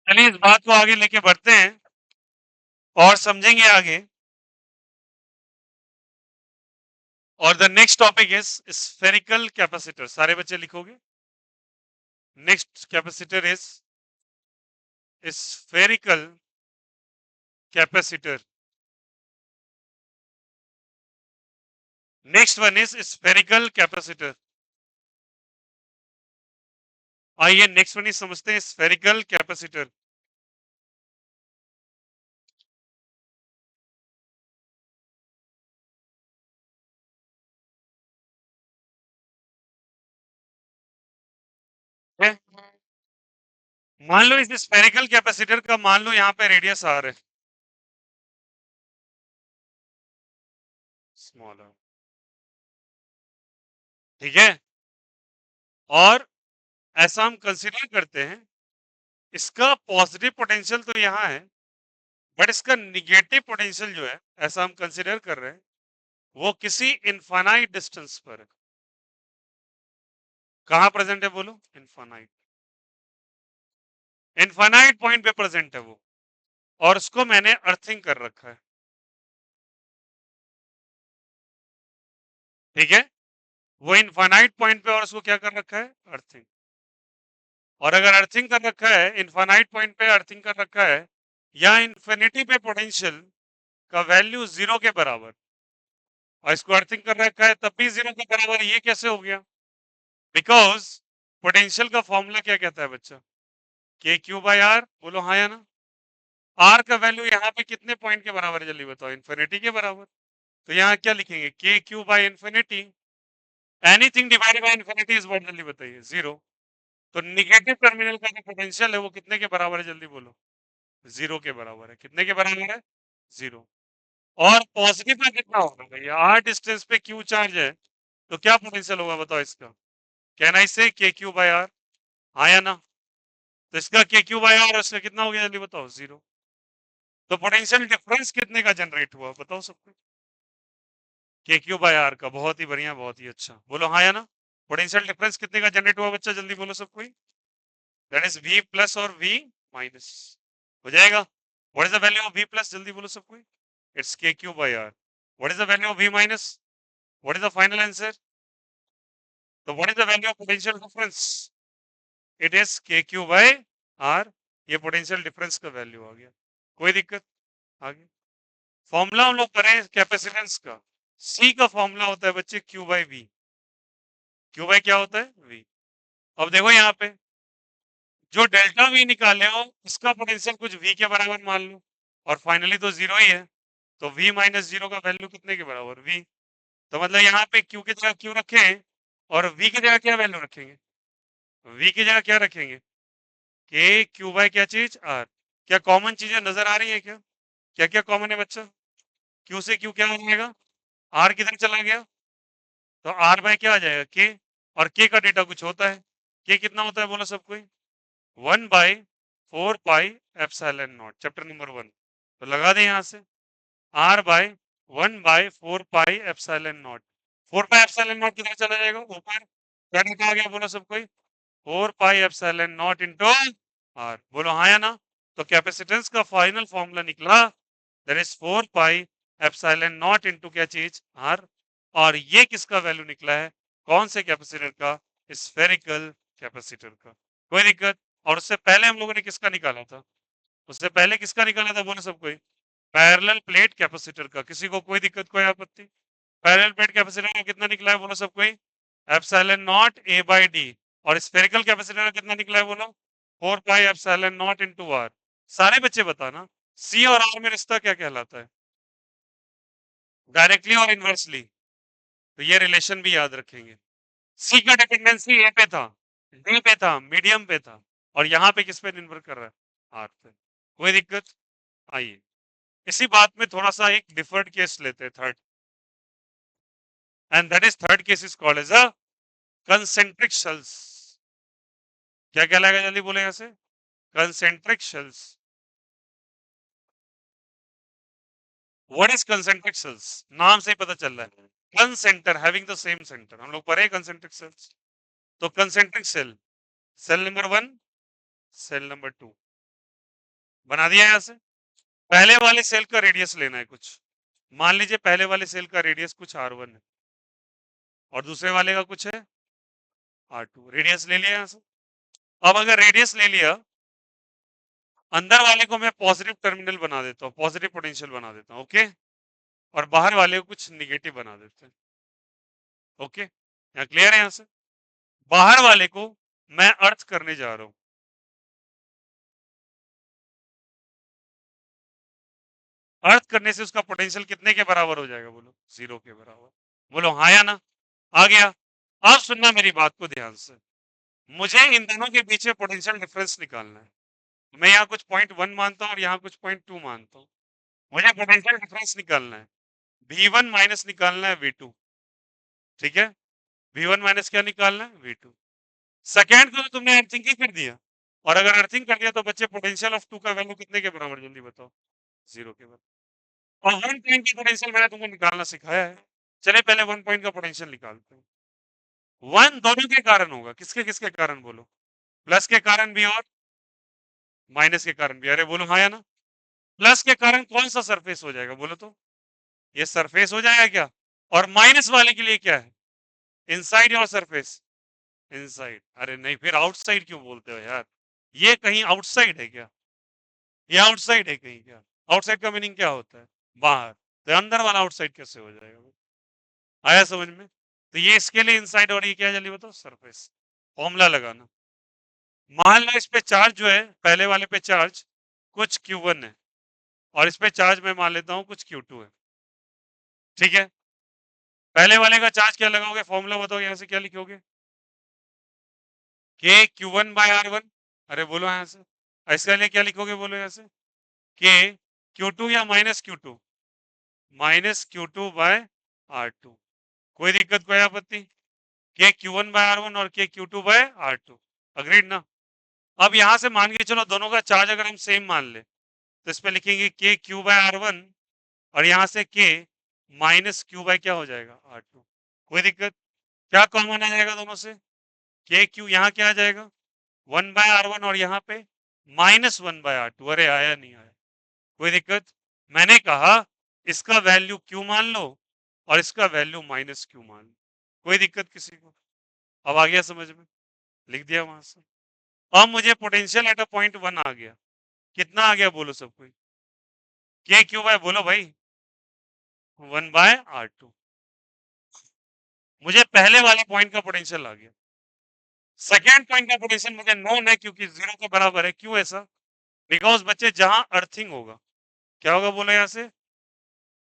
चलिए इस बात को आगे लेके बढ़ते हैं और समझेंगे आगे। और the next topic is spherical capacitor. सारे बच्चे लिखोगे। Next capacitor is spherical capacitor. Next one is spherical capacitor. आइए नेक्स्ट वन ही समझते हैं, स्फेरिकल कैपेसिटर। मान लो इस स्फेरिकल कैपेसिटर का मान लो यहाँ पे रेडियस आर है, स्मॉलर, ठीक है। और ऐसा हम कंसीडर करते हैं इसका पॉजिटिव पोटेंशियल तो यहाँ है, बट इसका निगेटिव पोटेंशियल जो है, ऐसा हम कंसीडर कर रहे हैं, वो किसी इनफाइनाइट डिस्टेंस पर है। कहां प्रेजेंट है बोलो? इनफाइनाइट, इनफाइनाइट पॉइंट पे प्रेजेंट है वो, और उसको मैंने अर्थिंग कर रखा है, ठीक है। वो इनफाइनाइट पॉइंट पे और उसको क्या कर रखा है? अर्थिंग। और अगर अर्थिंग कर रखा है, इनफाइनाइट पॉइंट पे अर्थिंग कर रखा है, या इन्फिनिटी पे पोटेंशियल का वैल्यू 0 के बराबर, और इसको अर्थिंग कर रखा है तब भी 0 के बराबर, ये कैसे हो गया? बिकॉज पोटेंशियल का फॉर्मूला क्या कहता है बच्चा? के क्यू बाई आर। बोलो हाँ या ना? आर का वैल्यू यहाँ पे कितने पॉइंट के बराबर है जल्दी बताओ? इन्फिनिटी के बराबर। तो यहाँ क्या लिखेंगे? के Q by infinity, anything divided by infinity is what? जल्दी बताइए, 0। तो निगेटिव टर्मिनल का जो पोटेंशियल है वो कितने के बराबर है? जल्दी बोलो। 0 के बराबर है। कितने के बराबर है? 0। और पॉजिटिव का कितना होगा भैया? आर डिस्टेंस पे क्यू चार्ज है, तो क्या पोटेंशियल होगा बताओ इसका? कैन आई से के क्यू बाई आर? हाँ या ना? तो इसका के क्यू बाई आर, उसका कितना हो गया जल्दी बताओ? 0। तो पोटेंशियल डिफरेंस कितने का जनरेट हुआ बताओ सबको? के क्यू बाई आर का। बहुत ही बढ़िया, बहुत ही अच्छा। बोलो हाँ या ना? पोटेंशियल डिफरेंस कितने का जनरेट हुआ बच्चा? जल्दी बोलो सब कोई। दैट इज वी प्लस और वी माइनस। हो जाएगा। What is the value of V plus? जल्दी बोलो सब कोई। It's K Q by R. What is the value of V minus? What is the final answer? तो what is the value of potential difference? It is K Q by R. ये potential difference का value आ गया। कोई दिक्कत? आगे formula हम लोग करें कैपेसिटेंस का। सी का फॉर्मूला होता है बच्चे Q by V. Q by क्या होता है? वी। अब देखो यहाँ पे जो डेल्टा वी निकाले हो, इसका पोटेंशियल कुछ वी के बराबर मान लो, और फाइनली तो 0 ही है। तो v माइनस 0 का वैल्यू कितने के बराबर? v। तो मतलब यहाँ पे q की जगह q रखें, और v की जगह क्या वैल्यू रखेंगे? v की जगह क्या रखेंगे? k q बाई क्या चीज? r। क्या कॉमन चीजें नजर आ रही है क्या? क्या क्या कॉमन है बच्चा? q से q क्या हो जाएगा? r किधर चला गया? तो r बाई क्या आ जाएगा? k। और k का डेटा कुछ होता है। k कितना होता है बोलो सब कोई? 1/4 pi epsilon naught, chapter number 1। तो लगा दे यहाँ से r by 1/4 pi epsilon naught. 4 pi epsilon naught किधर चला जाएगा? ऊपर। क्या डेटा आ गया बोलो सब कोई? 4 pi epsilon naught into r। बोलो हाँ या ना? तो कैपेसिटेंस का फाइनल फॉर्मूला निकला, that is 4 pi epsilon naught into क्या चीज? r। और ये किसका वैल्यू निकला है? कौन से कैपेसिटर का? स्फेरिकल कैपेसिटर का। कोई दिक्कत? और उससे पहले हम लोगों ने किसका निकाला था? उससे पहले किसका निकाला था बोलो सब कोई? पैरेलल प्लेट कैपेसिटर का। किसी को कोई दिक्कत, कोई आपत्ति? पैरेलल प्लेट कैपेसिटर का कितना निकला है बोलो सब कोई? Epsilon naught A by D. और स्फेरिकल कैपेसिटर का कितना निकला है बोलो? 4 pi epsilon naught into R. सारे बच्चे बताना, सी और आर में रिश्ता क्या कहलाता है? डायरेक्टली और इनवर्सली। तो ये रिलेशन भी याद रखेंगे। सी का डिपेंडेंसी ए पे था, डी पे था, मीडियम पे था, और यहाँ पे किस पे निर्भर कर रहा है? आर पे। कोई दिक्कत? आइए इसी बात में थोड़ा सा एक डिफर्ड केस लेते हैं, third. And that is third case is called as a concentric shells. क्या कहलाएगा जल्दी बोले यहाँ से? Concentric shells. What is concentric shells? नाम से ही पता चल रहा है, concentric having the same centre. हम लोग पढ़े कंसेंट्रिक शेल्स। तो concentric cell, cell number 1, cell number 2, बना दिया यहां से। पहले वाले सेल का रेडियस लेना है कुछ, मान लीजिए पहले वाले सेल का रेडियस कुछ R1 है और दूसरे वाले का कुछ है R2, रेडियस ले लिया यहां से। अब अगर रेडियस ले लिया, अंदर वाले को मैं पॉजिटिव टर्मिनल बना देता हूँ, पॉजिटिव पोटेंशियल बना देता हूँ, ओके, और बाहर वाले को कुछ निगेटिव बना देते हैं, ओके, यहाँ क्लियर है। यहाँ से बाहर वाले को मैं अर्थ करने जा रहा हूं, अर्थ करने से उसका पोटेंशियल कितने के बराबर हो जाएगा, बोलो 0 के बराबर, बोलो हाँ या ना, आ गया। अब सुनना मेरी बात को ध्यान से, मुझे इन दोनों के बीच में पोटेंशियल डिफरेंस निकालना है। मैं यहाँ कुछ .1 मानता हूँ और यहाँ कुछ .2 मानता हूँ, मुझे पोटेंशियल डिफरेंस निकालना है, V1 माइनस निकालना है V2, ठीक है, V1 माइनस क्या निकालना है V2। सेकेंड को तो तुमने अर्थिंग ही कर दिया, और अगर अर्थिंग कर दिया तो बच्चे पोटेंशियल ऑफ 2 का वैल्यू कितने के बराबर, जल्दी बताओ, 0 के बराबर। और 1 पॉइंट की पोटेंशियल मैंने तुमको निकालना सिखाया है, चले पहले 1 पॉइंट का पोटेंशियल निकालते हैं। 1 दोनों के कारण होगा, किसके किसके कारण बोलो, प्लस के कारण भी और माइनस के कारण भी, अरे बोलो हाँ या ना। प्लस के कारण कौन सा सरफेस हो जाएगा बोलो तो, ये सरफेस हो जाएगा क्या, और माइनस वाले के लिए क्या है, इनसाइड और सरफेस, इनसाइड, अरे नहीं फिर आउटसाइड क्यों बोलते हो यार, ये कहीं आउटसाइड है क्या, ये आउटसाइड है कहीं क्या, आउटसाइड का मीनिंग क्या होता है, बाहर, तो अंदर वाला आउटसाइड कैसे हो जाएगा, आया समझ में। तो ये इसके लिए इनसाइड और ये क्या है जल्दी बताओ, सरफेस, फॉर्मूला लगाना। मान लो इस पे चार्ज जो है, पहले वाले पे चार्ज कुछ Q1 है और इस पे चार्ज मैं मान लेता हूँ कुछ Q2 है, ठीक है, पहले वाले का चार्ज क्या लगाओगे, फॉर्मूला बताओ, यहां से क्या लिखोगे, के Q1 बाय R1, अरे बोलो यहां से, इसके लिए क्या लिखोगे बोलो यहां से, के Q2 या माइनस Q2 बाय R2, कोई दिक्कत कोई आपत्ति, के Q1 बाय R1 और के Q2 बाय R2, अग्रीड ना। अब यहां से मान के चलो दोनों का चार्ज अगर हम सेम मान ले, तो इस पे लिखेंगे के क्यू बाय R1 और यहां से के माइनस क्यू बाय क्या हो जाएगा R2, कोई दिक्कत, क्या कॉमन आ जाएगा दोनों से, के क्यू यहाँ क्या आ जाएगा 1 बाय R1 और यहाँ पे -1 बाय R2, अरे आया नहीं आया, कोई दिक्कत, मैंने कहा इसका वैल्यू क्यू मान लो और इसका वैल्यू माइनस क्यू मान लो, कोई दिक्कत किसी को, अब आ गया समझ में, लिख दिया वहां से। अब मुझे पोटेंशियल एट अ पॉइंट 1 आ गया, कितना आ गया बोलो सब कोई, के क्यू बाय बोलो भाई 1 बाय R2, मुझे पहले वाले पॉइंट का पोटेंशियल आ गया। सेकेंड पॉइंट का पोटेंशियल मुझे नोन है क्योंकि 0 के बराबर है, क्यों ऐसा, बिकॉज बच्चे जहां अर्थिंग होगा, क्या होगा बोलो यहां से,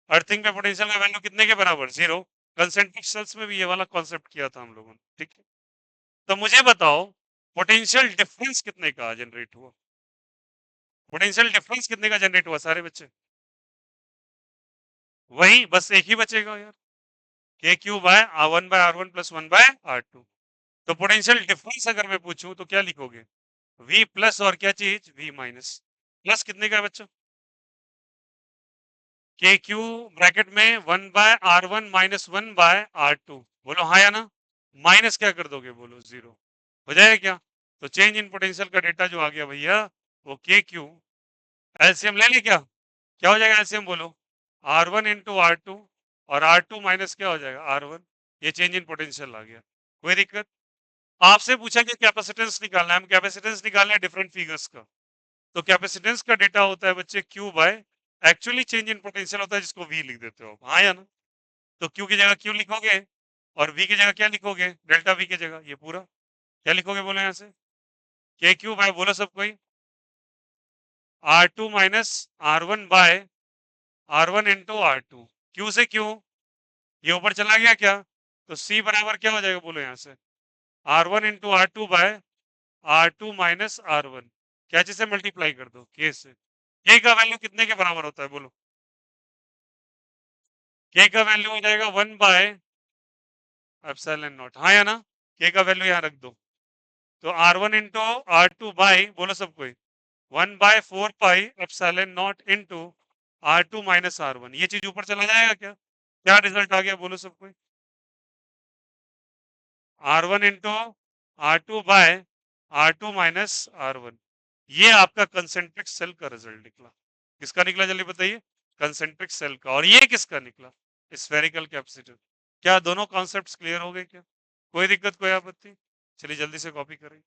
अर्थिंग पे पोटेंशियल का वैल्यू कितने के बराबर 0, कंसेंट्रिक सेल्स में भी ये वाला कॉन्सेप्ट किया था हम लोगों ने, ठीक है। तो मुझे बताओ पोटेंशियल डिफरेंस कितने का जनरेट हुआ, पोटेंशियल डिफरेंस कितने का जनरेट हुआ सारे बच्चे, वही बस एक ही बचेगा यार, के Q by R1 plus 1 bye R2। तो पोटेंशियल डिफरेंस अगर मैं पूछूं तो क्या लिखोगे, V प्लस और क्या चीज V माइनस, प्लस कितने का है बच्चों, के क्यू ब्रैकेट में 1 bye R1 minus 1 bye R2, बोलो हाँ या ना, माइनस क्या कर दोगे बोलो 0, हो जाएगा क्या, तो चेंज इन पोटेंशियल का डेटा जो आ गया भैया वो के क्यू, एलसीएम ले ली क्या हो जाएगा एलसीएम बोलो, R1 इंटू R2 और R2 माइनस क्या हो जाएगा R1, ये चेंज इन पोटेंशियल आ गया, कोई दिक्कत। आपसे पूछा कि कैपेसिटेंस निकालना है, हम कैपेसिटेंस निकालना है डिफरेंट फिगर्स का, तो कैपेसिटेंस का डेटा होता है बच्चे Q by actually change in potential होता है जिसको वी लिख देते हो हाँ या ना, तो क्यू की जगह क्यू लिखोगे और वी की जगह क्या लिखोगे, डेल्टा वी की जगह ये पूरा क्या लिखोगे बोलो यहाँ से, के क्यू बाय बोलो सब कोई R2 minus R1 by R1 into R2, Q से क्यू ये ऊपर चला गया क्या, तो C बराबर क्या हो जाएगा बोलो यहाँ से, R1 into R2 bye R2 minus R1, क्या चीज से मल्टीप्लाई कर दो के से, के का वैल्यू कितने के बराबर होता है बोलो, के का वैल्यू हो जाएगा 1 बाय एप्सिलॉन नॉट, हाँ या ना, के का वैल्यू यहाँ रख दो, तो R1 इंटू R2 बाय बोलो सब कोई 1 by 4 pi epsilon naught into R2 minus R1, ये चीज ऊपर चला जाएगा क्या, क्या रिजल्ट आ गया बोलो सब कोई, R1 into R2 bye R2 minus R1, ये आपका कंसेंट्रिक सेल का रिजल्ट निकला। किसका निकला जल्दी बताइए? कंसेंट्रिक सेल का। और ये किसका निकला? Spherical capacitor. क्या दोनों कॉन्सेप्ट्स क्लियर हो गए क्या? कोई दिक्कत, कोई आपत्ति? चलिए जल्दी से कॉपी करें।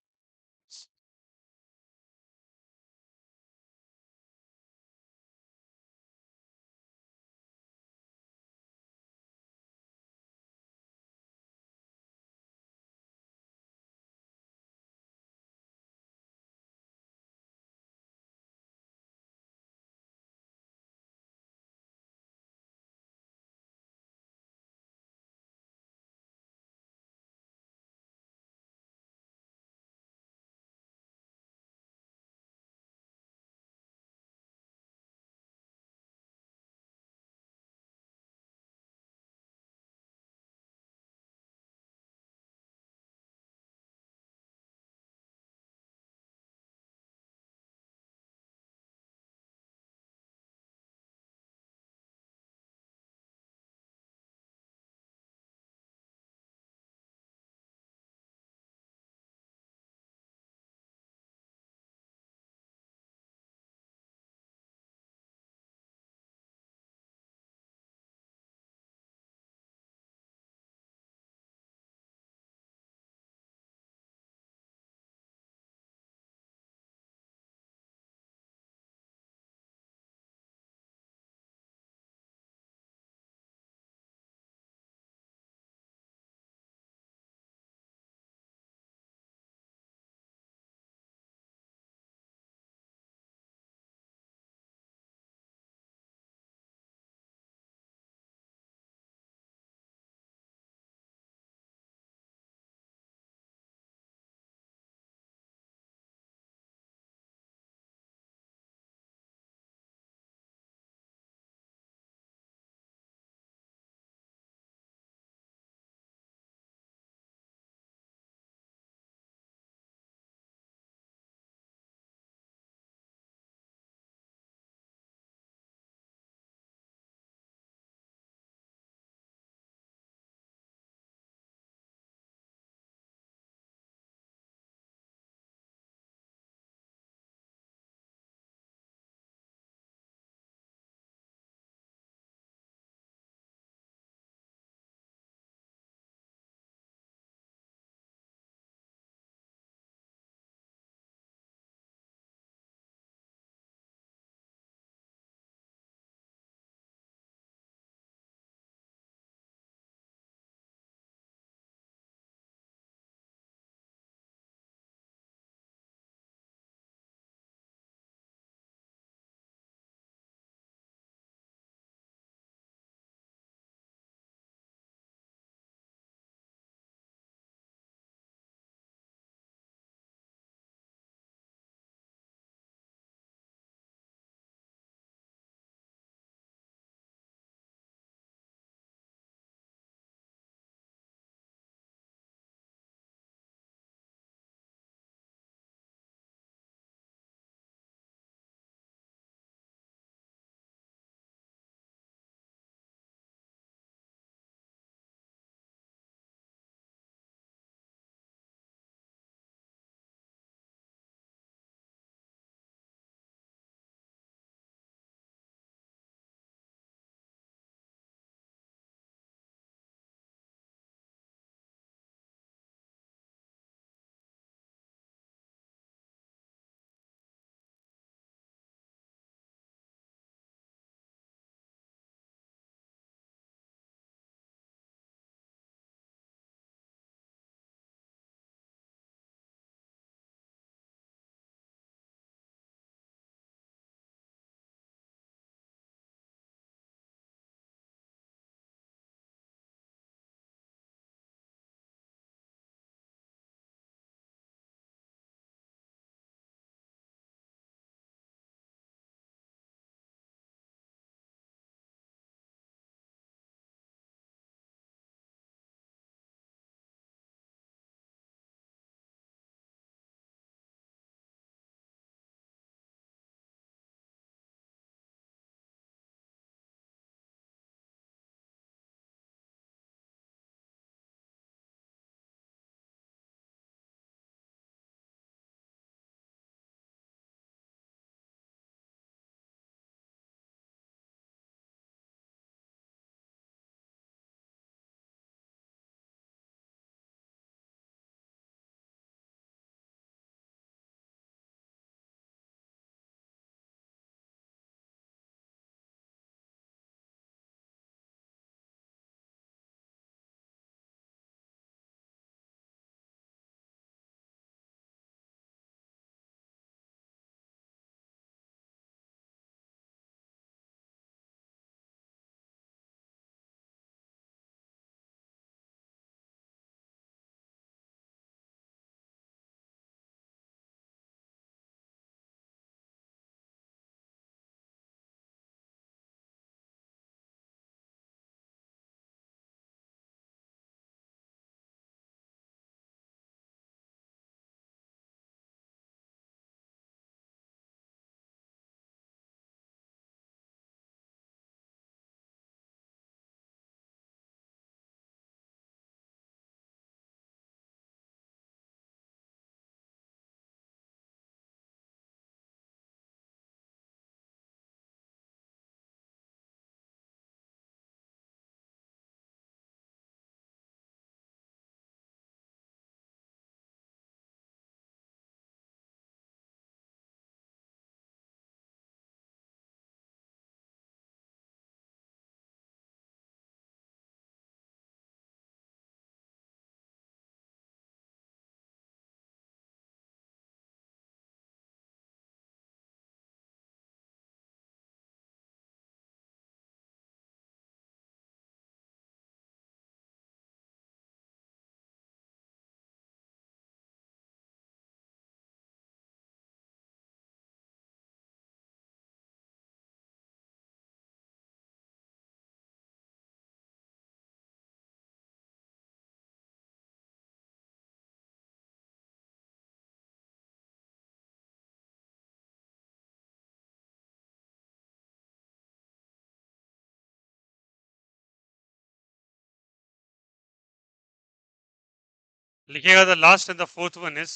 लिखिएगा the last and the fourth one is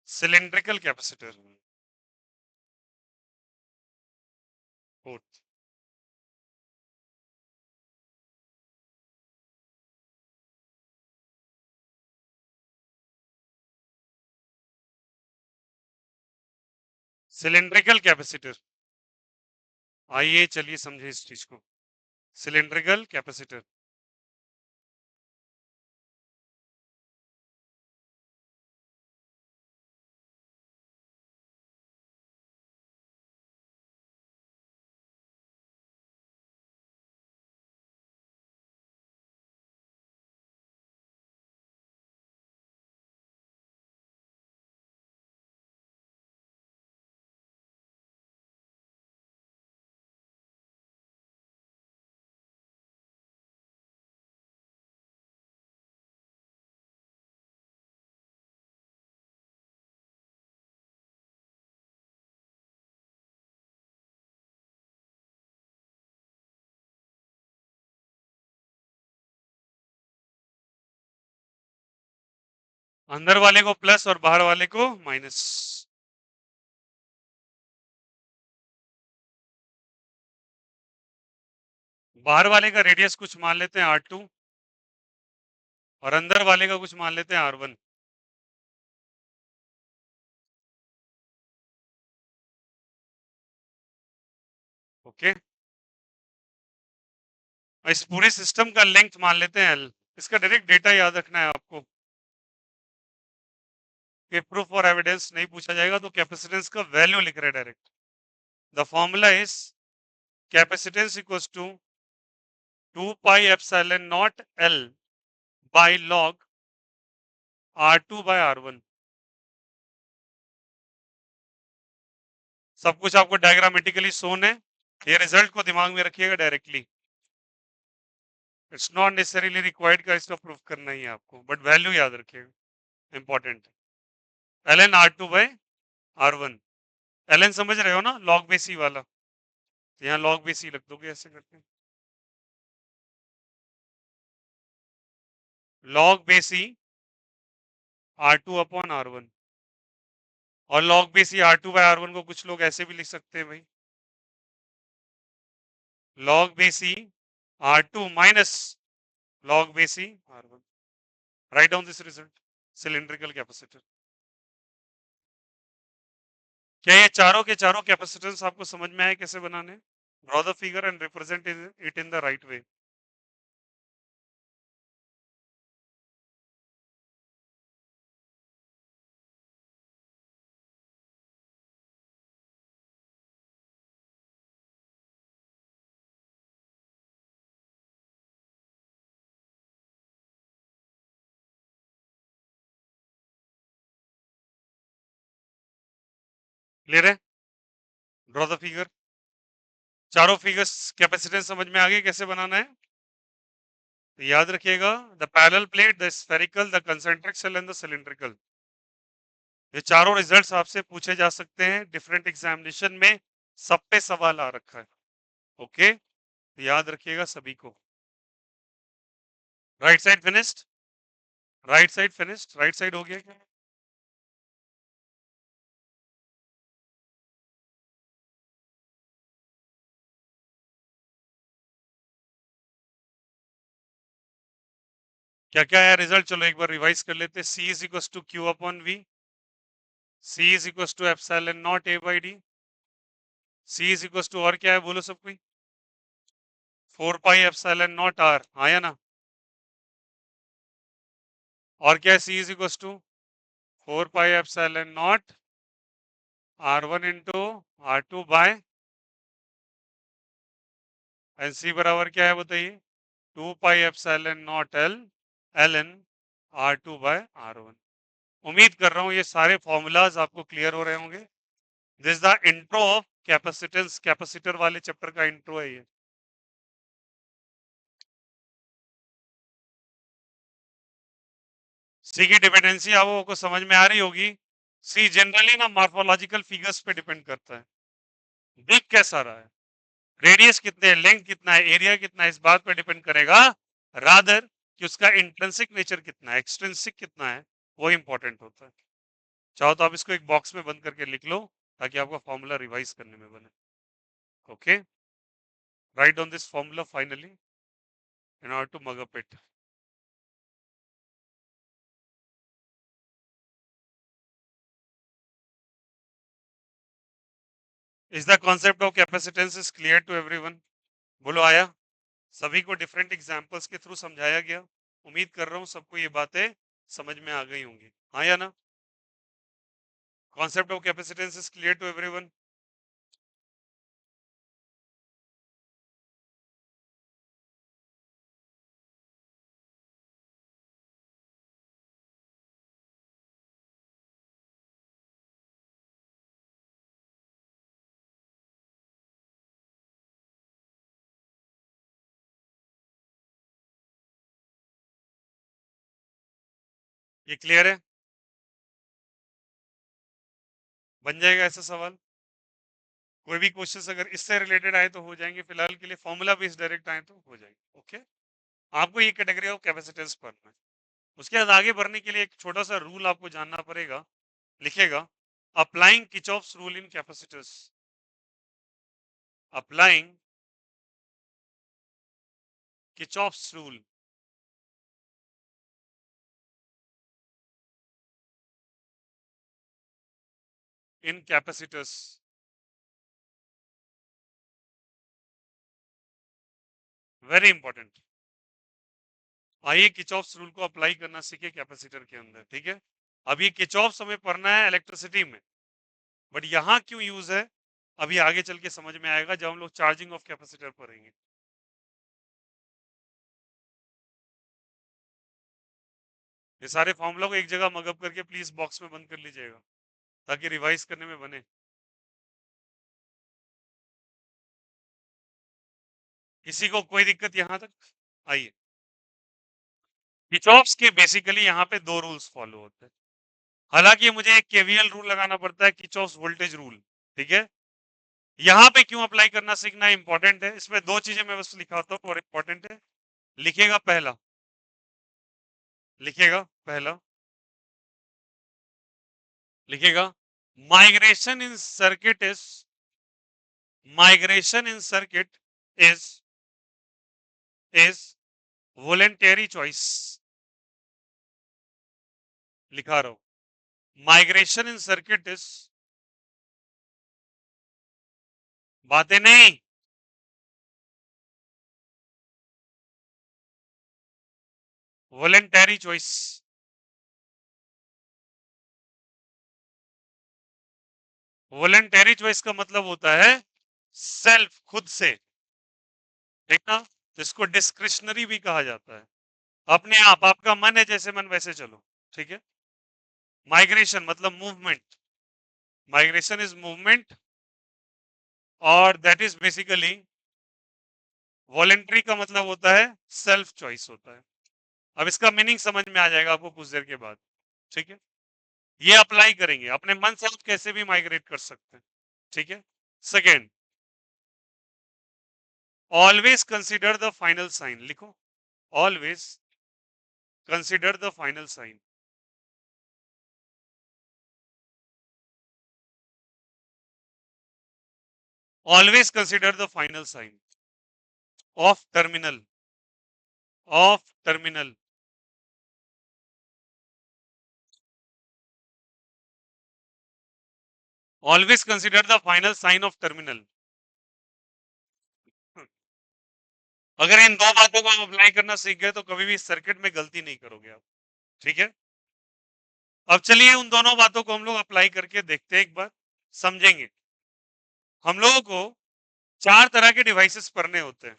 cylindrical capacitor. Fourth cylindrical capacitor. आइए चलिए समझे इस चीज को। Cylindrical capacitor. अंदर वाले को प्लस और बाहर वाले को माइनस। बाहर वाले का रेडियस कुछ मान लेते हैं R2 और अंदर वाले का कुछ मान लेते हैं R1। ओके, इस पूरे सिस्टम का लेंथ मान लेते हैं L। इसका डायरेक्ट डेटा याद रखना है आपको कि प्रूफ और एविडेंस नहीं पूछा जाएगा तो कैपेसिटेंस का वैल्यू लिख रहे हैं direct. The formula is capacitance equals to 2 pi epsilon naught L by log R2 by R1। सब कुछ आपको डायग्रामेटिकली शोन है, ये रिजल्ट को दिमाग में रखिएगा directly. It's not necessarily required का इसका प्रूफ करना ही है आपको, बट वैल्यू याद रखिएगा, इंपॉर्टेंट है। ln R2 by R1। ln समझ रहे हो ना, log बेसी वाला, तो यहाँ log बेसी रख दोगे ऐसे करके। log बेसी R2 अपॉन R1 और log बेसी R2 बाय R1 को कुछ लोग ऐसे भी लिख सकते हैं भाई, log बेसी R2 माइनस log बेसी R1। Write down this result. Cylindrical capacitor. क्या ये चारों के चारों कैपेसिटेंस आपको समझ में आए कैसे बनाने? Draw the figure and represent it in the right way. Clear है? Draw the figure. चारों फिगर्स कैपेसिटेंस समझ में आ गए कैसे बनाना है? तो याद रखिएगा, the parallel plate, the spherical, the concentric cell and the cylindrical. ये चारों रिजल्ट्स आपसे पूछे जा सकते हैं डिफरेंट एग्जामिनेशन में, सब पे सवाल आ रखा है। ओके, तो याद रखिएगा सभी को। Right side finished. Right side finished. Right side हो गया क्या? क्या क्या है रिजल्ट, चलो एक बार रिवाइज कर लेते हैं। C is equal to Q upon V। C is equal to epsilon naught A by D। C is equal to और क्या है बोलो सब कोई? 4 पाई एप्सिलॉन नॉट R, आया ना? और क्या है? C is equal to 4 pi epsilon naught R1 into R2 by an C बराबर क्या है बताइए? 2 pi epsilon naught L ln R2 by R1। उम्मीद कर रहा हूं ये सारे फॉर्मूलाज आपको क्लियर हो रहे होंगे। This the intro of capacitance, capacitor वाले चैप्टर का इंट्रो है ये। सी की डिपेंडेंसी आप लोगों को समझ में आ रही होगी। सी जनरली ना मॉर्फोलॉजिकल फिगर्स पे डिपेंड करता है, दिख कैसा रहा है, रेडियस कितने है, लेंथ कितना है, एरिया कितना है, इस बात पे डिपेंड करेगा रादर कि उसका इंट्रिंसिक नेचर कितना है, एक्सट्रिंसिक कितना है। वो इंपॉर्टेंट होता है। चाहो तो आप इसको एक बॉक्स में बंद करके लिख लो ताकि आपका फॉर्मूला रिवाइज करने में बने। Okay, right on this formula finally in order to mug up it. Is the concept of capacitance is clear to everyone? बोलो आया? सभी को डिफरेंट एग्जांपल्स के थ्रू समझाया गया? उम्मीद कर रहा हूँ सबको ये बातें समझ में आ गई होंगी, हाँ या ना? Concept of capacitance is clear to everyone? ये क्लियर है? बन जाएगा ऐसा सवाल? कोई भी क्वेश्चंस अगर इससे रिलेटेड आए तो हो जाएंगे, फिलहाल के लिए फॉर्मूला बेस्ड डायरेक्ट आए तो हो जाएंगे। ओके, आपको ये कैटेगरी ऑफ कैपेसिटेंस पढ़ना है। उसके बाद आगे बढ़ने के लिए एक छोटा सा रूल आपको जानना पड़ेगा, लिखेगा applying Kirchhoff's rule in capacitors. Applying Kirchhoff's rule in capacitors. Very important. आइए किचॉफ्स रूल को अप्लाई करना सीखे कैपेसिटर के अंदर, ठीक है? अब ये किचॉफ्स हमें पढ़ना है इलेक्ट्रिसिटी में, बट यहाँ क्यों यूज है अभी आगे चल के समझ में आएगा जब हम लोग चार्जिंग ऑफ कैपेसिटर पढ़ेंगे। ये सारे फॉर्मूला को एक जगह मगअप करके प्लीज बॉक्स में बंद कर लीजिएगा ताकि रिवाइज करने में बने। किसी को कोई दिक्कत यहाँ तक? आइए, किचॉफ्स के बेसिकली यहाँ पे दो रूल्स फॉलो होते हैं। हालांकि मुझे एक केवीएल रूल लगाना पड़ता है, किचॉफ्स वोल्टेज रूल, ठीक है? यहाँ पे क्यों अप्लाई करना सीखना इंपॉर्टेंट है, इसमें दो चीजें मैं बस लिखाता हूँ और इंपॉर्टेंट है। लिखेगा पहला, लिखेगा पहला, लिखेगा migration in circuit is, migration in circuit is voluntary choice. लिखा रहा हूं, माइग्रेशन इन सर्किट इज, बातें नहीं, वॉलेंटरी चॉइस। वॉलेंटरी चॉइस का मतलब होता है सेल्फ, खुद से, ठीक ना? जिसको डिस्क्रिशनरी भी कहा जाता है, अपने आप, आपका मन है जैसे मन वैसे चलो, ठीक है? माइग्रेशन मतलब मूवमेंट, माइग्रेशन इज मूवमेंट और दैट इज बेसिकली, वॉलेंट्री का मतलब होता है सेल्फ चॉइस होता है। अब इसका मीनिंग समझ में आ जाएगा आपको कुछ देर के बाद, ठीक है? ये अप्लाई करेंगे, अपने मन से आप कैसे भी माइग्रेट कर सकते हैं, ठीक है? Second, always consider the final sign. लिखो, always consider the final sign, always consider the final sign of terminal, of terminal, always consider the final sign of terminal. अगर इन दो बातों को आप अप्लाई करना सीख गए तो कभी भी सर्किट में गलती नहीं करोगे आप, ठीक है? अब चलिए उन दोनों बातों को हम लोग अप्लाई करके देखते हैं, एक बार समझेंगे। हम लोगों को चार तरह के डिवाइसेस पढ़ने होते हैं।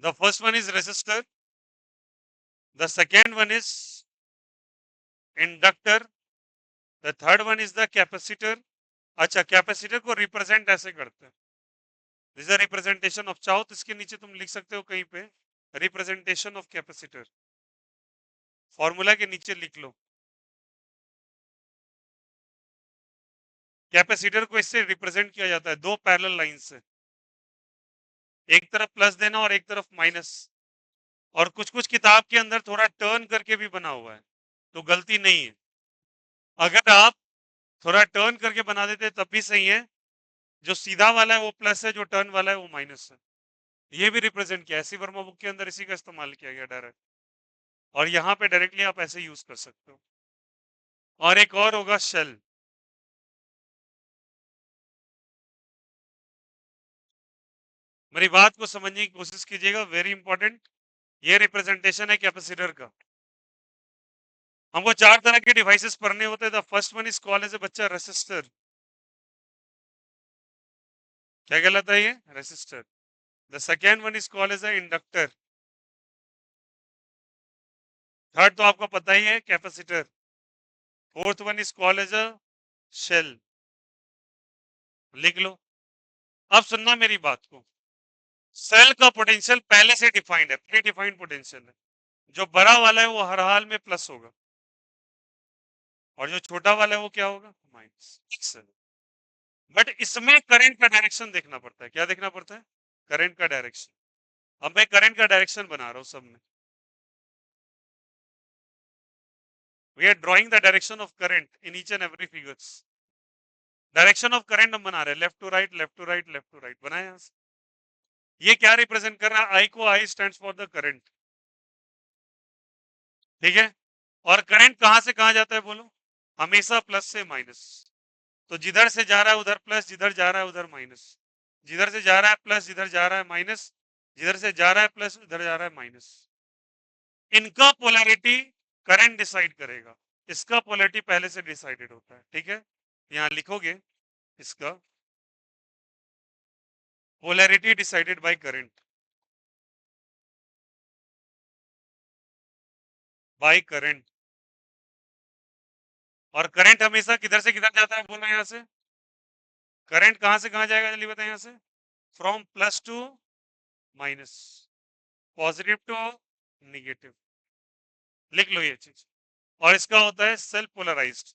The first one is resistor, the second one is inductor, the third one is the capacitor. अच्छा, कैपेसिटर को रिप्रेजेंट ऐसे करते हैं, दिस इज रिप्रेजेंटेशन ऑफ, चाहो तो इसके नीचे तुम लिख सकते हो कहीं पे रिप्रेजेंटेशन ऑफ कैपेसिटर, फॉर्मूला के नीचे लिख लो। कैपेसिटर को इससे रिप्रेजेंट किया जाता है दो पैरेलल लाइन से, एक तरफ प्लस देना और एक तरफ माइनस, और कुछ कुछ किताब के अंदर थोड़ा टर्न करके भी बना हुआ है, तो गलती नहीं है। अगर आप थोड़ा टर्न करके बना देते तब भी सही है। जो सीधा वाला है वो प्लस है, जो टर्न वाला है वो माइनस है। ये भी रिप्रेजेंट किया है एसी वर्मा बुक के अंदर, इसी का इस्तेमाल किया गया डायरेक्ट। और यहाँ पे डायरेक्टली आप ऐसे यूज कर सकते हो। और एक और होगा शेल। मेरी बात को समझने की कोशिश कीजिएगा, वेरी इंपॉर्टेंट। ये रिप्रेजेंटेशन है कैपेसिटर का। हमको चार तरह के डिवाइसेस पढ़ने होते हैं। The first one is called as a बच्चा रेसिस्टर। क्या कहलाता है ये? Resistor. The second one is called as a inductor. Third तो आपको पता ही है, capacitor. Fourth one is called as a shell. लिख लो। अब सुनना मेरी बात को। सेल का पोटेंशियल पहले से डिफाइंड है, प्री डिफाइंड पोटेंशियल है। जो बड़ा वाला है वो हर हाल में प्लस होगा, और जो छोटा वाला है वो क्या होगा? माइनस। बट इसमें करंट का डायरेक्शन देखना पड़ता है। क्या देखना पड़ता है? करंट का डायरेक्शन। अब मैं करंट का डायरेक्शन बना रहा हूं सब में। We are drawing the direction of current in each and every figures. Direction of current हम बना रहे हैं, left to right, left to right, left to right बनाए यहां से। ये क्या रिप्रेजेंट कर रहा है? आई को, आई स्टैंड्स फॉर द करंट। ठीक है। और करंट कहां से कहां जाता है बोलो? हमेशा प्लस से माइनस। तो जिधर से जा रहा है उधर प्लस, जिधर जा रहा है उधर माइनस। जिधर से जा रहा है प्लस, जिधर जा रहा है माइनस। जिधर से जा रहा है प्लस, उधर जा रहा है माइनस। इनका पोलैरिटी करंट डिसाइड करेगा। इसका पोलैरिटी पहले से डिसाइडेड होता है। ठीक है, यहां लिखोगे इसका polarity decided by current. By current. और करंट हमेशा किधर से किधर जाता है बोलो? यहां से करंट कहां से कहां जाएगा? जल्दी बताएं। यहां से from plus to minus, positive to negative. लिख लो ये चीज। और इसका होता है सेल्फ पोलराइज्ड।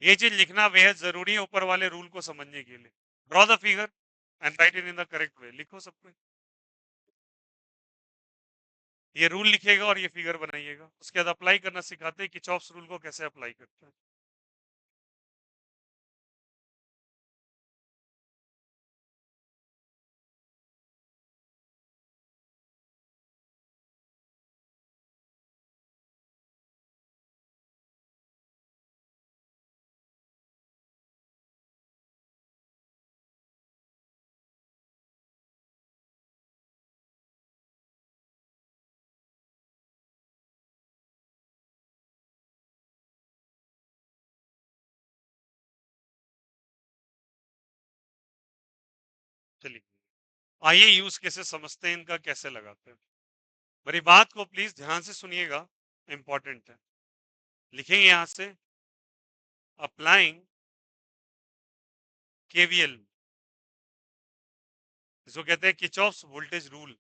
ये चीज लिखना बेहद जरूरी है ऊपर वाले रूल को समझने के लिए। Draw the figure and right it in the correct way. लिखो सबको। ये रूल लिखेगा और ये फिगर बनाइएगा। उसके बाद अप्लाई करना सिखाते हैं कि किरचॉफ्स रूल को कैसे अप्लाई करते हैं। चलिए आइए यूज कैसे समझते हैं, इनका कैसे लगाते हैं। मेरी बात को प्लीज ध्यान से सुनिएगा, इंपॉर्टेंट है। लिखेंगे यहां से अप्लाइंग केवीएल, इसको कहते हैं Kirchhoff's voltage rule.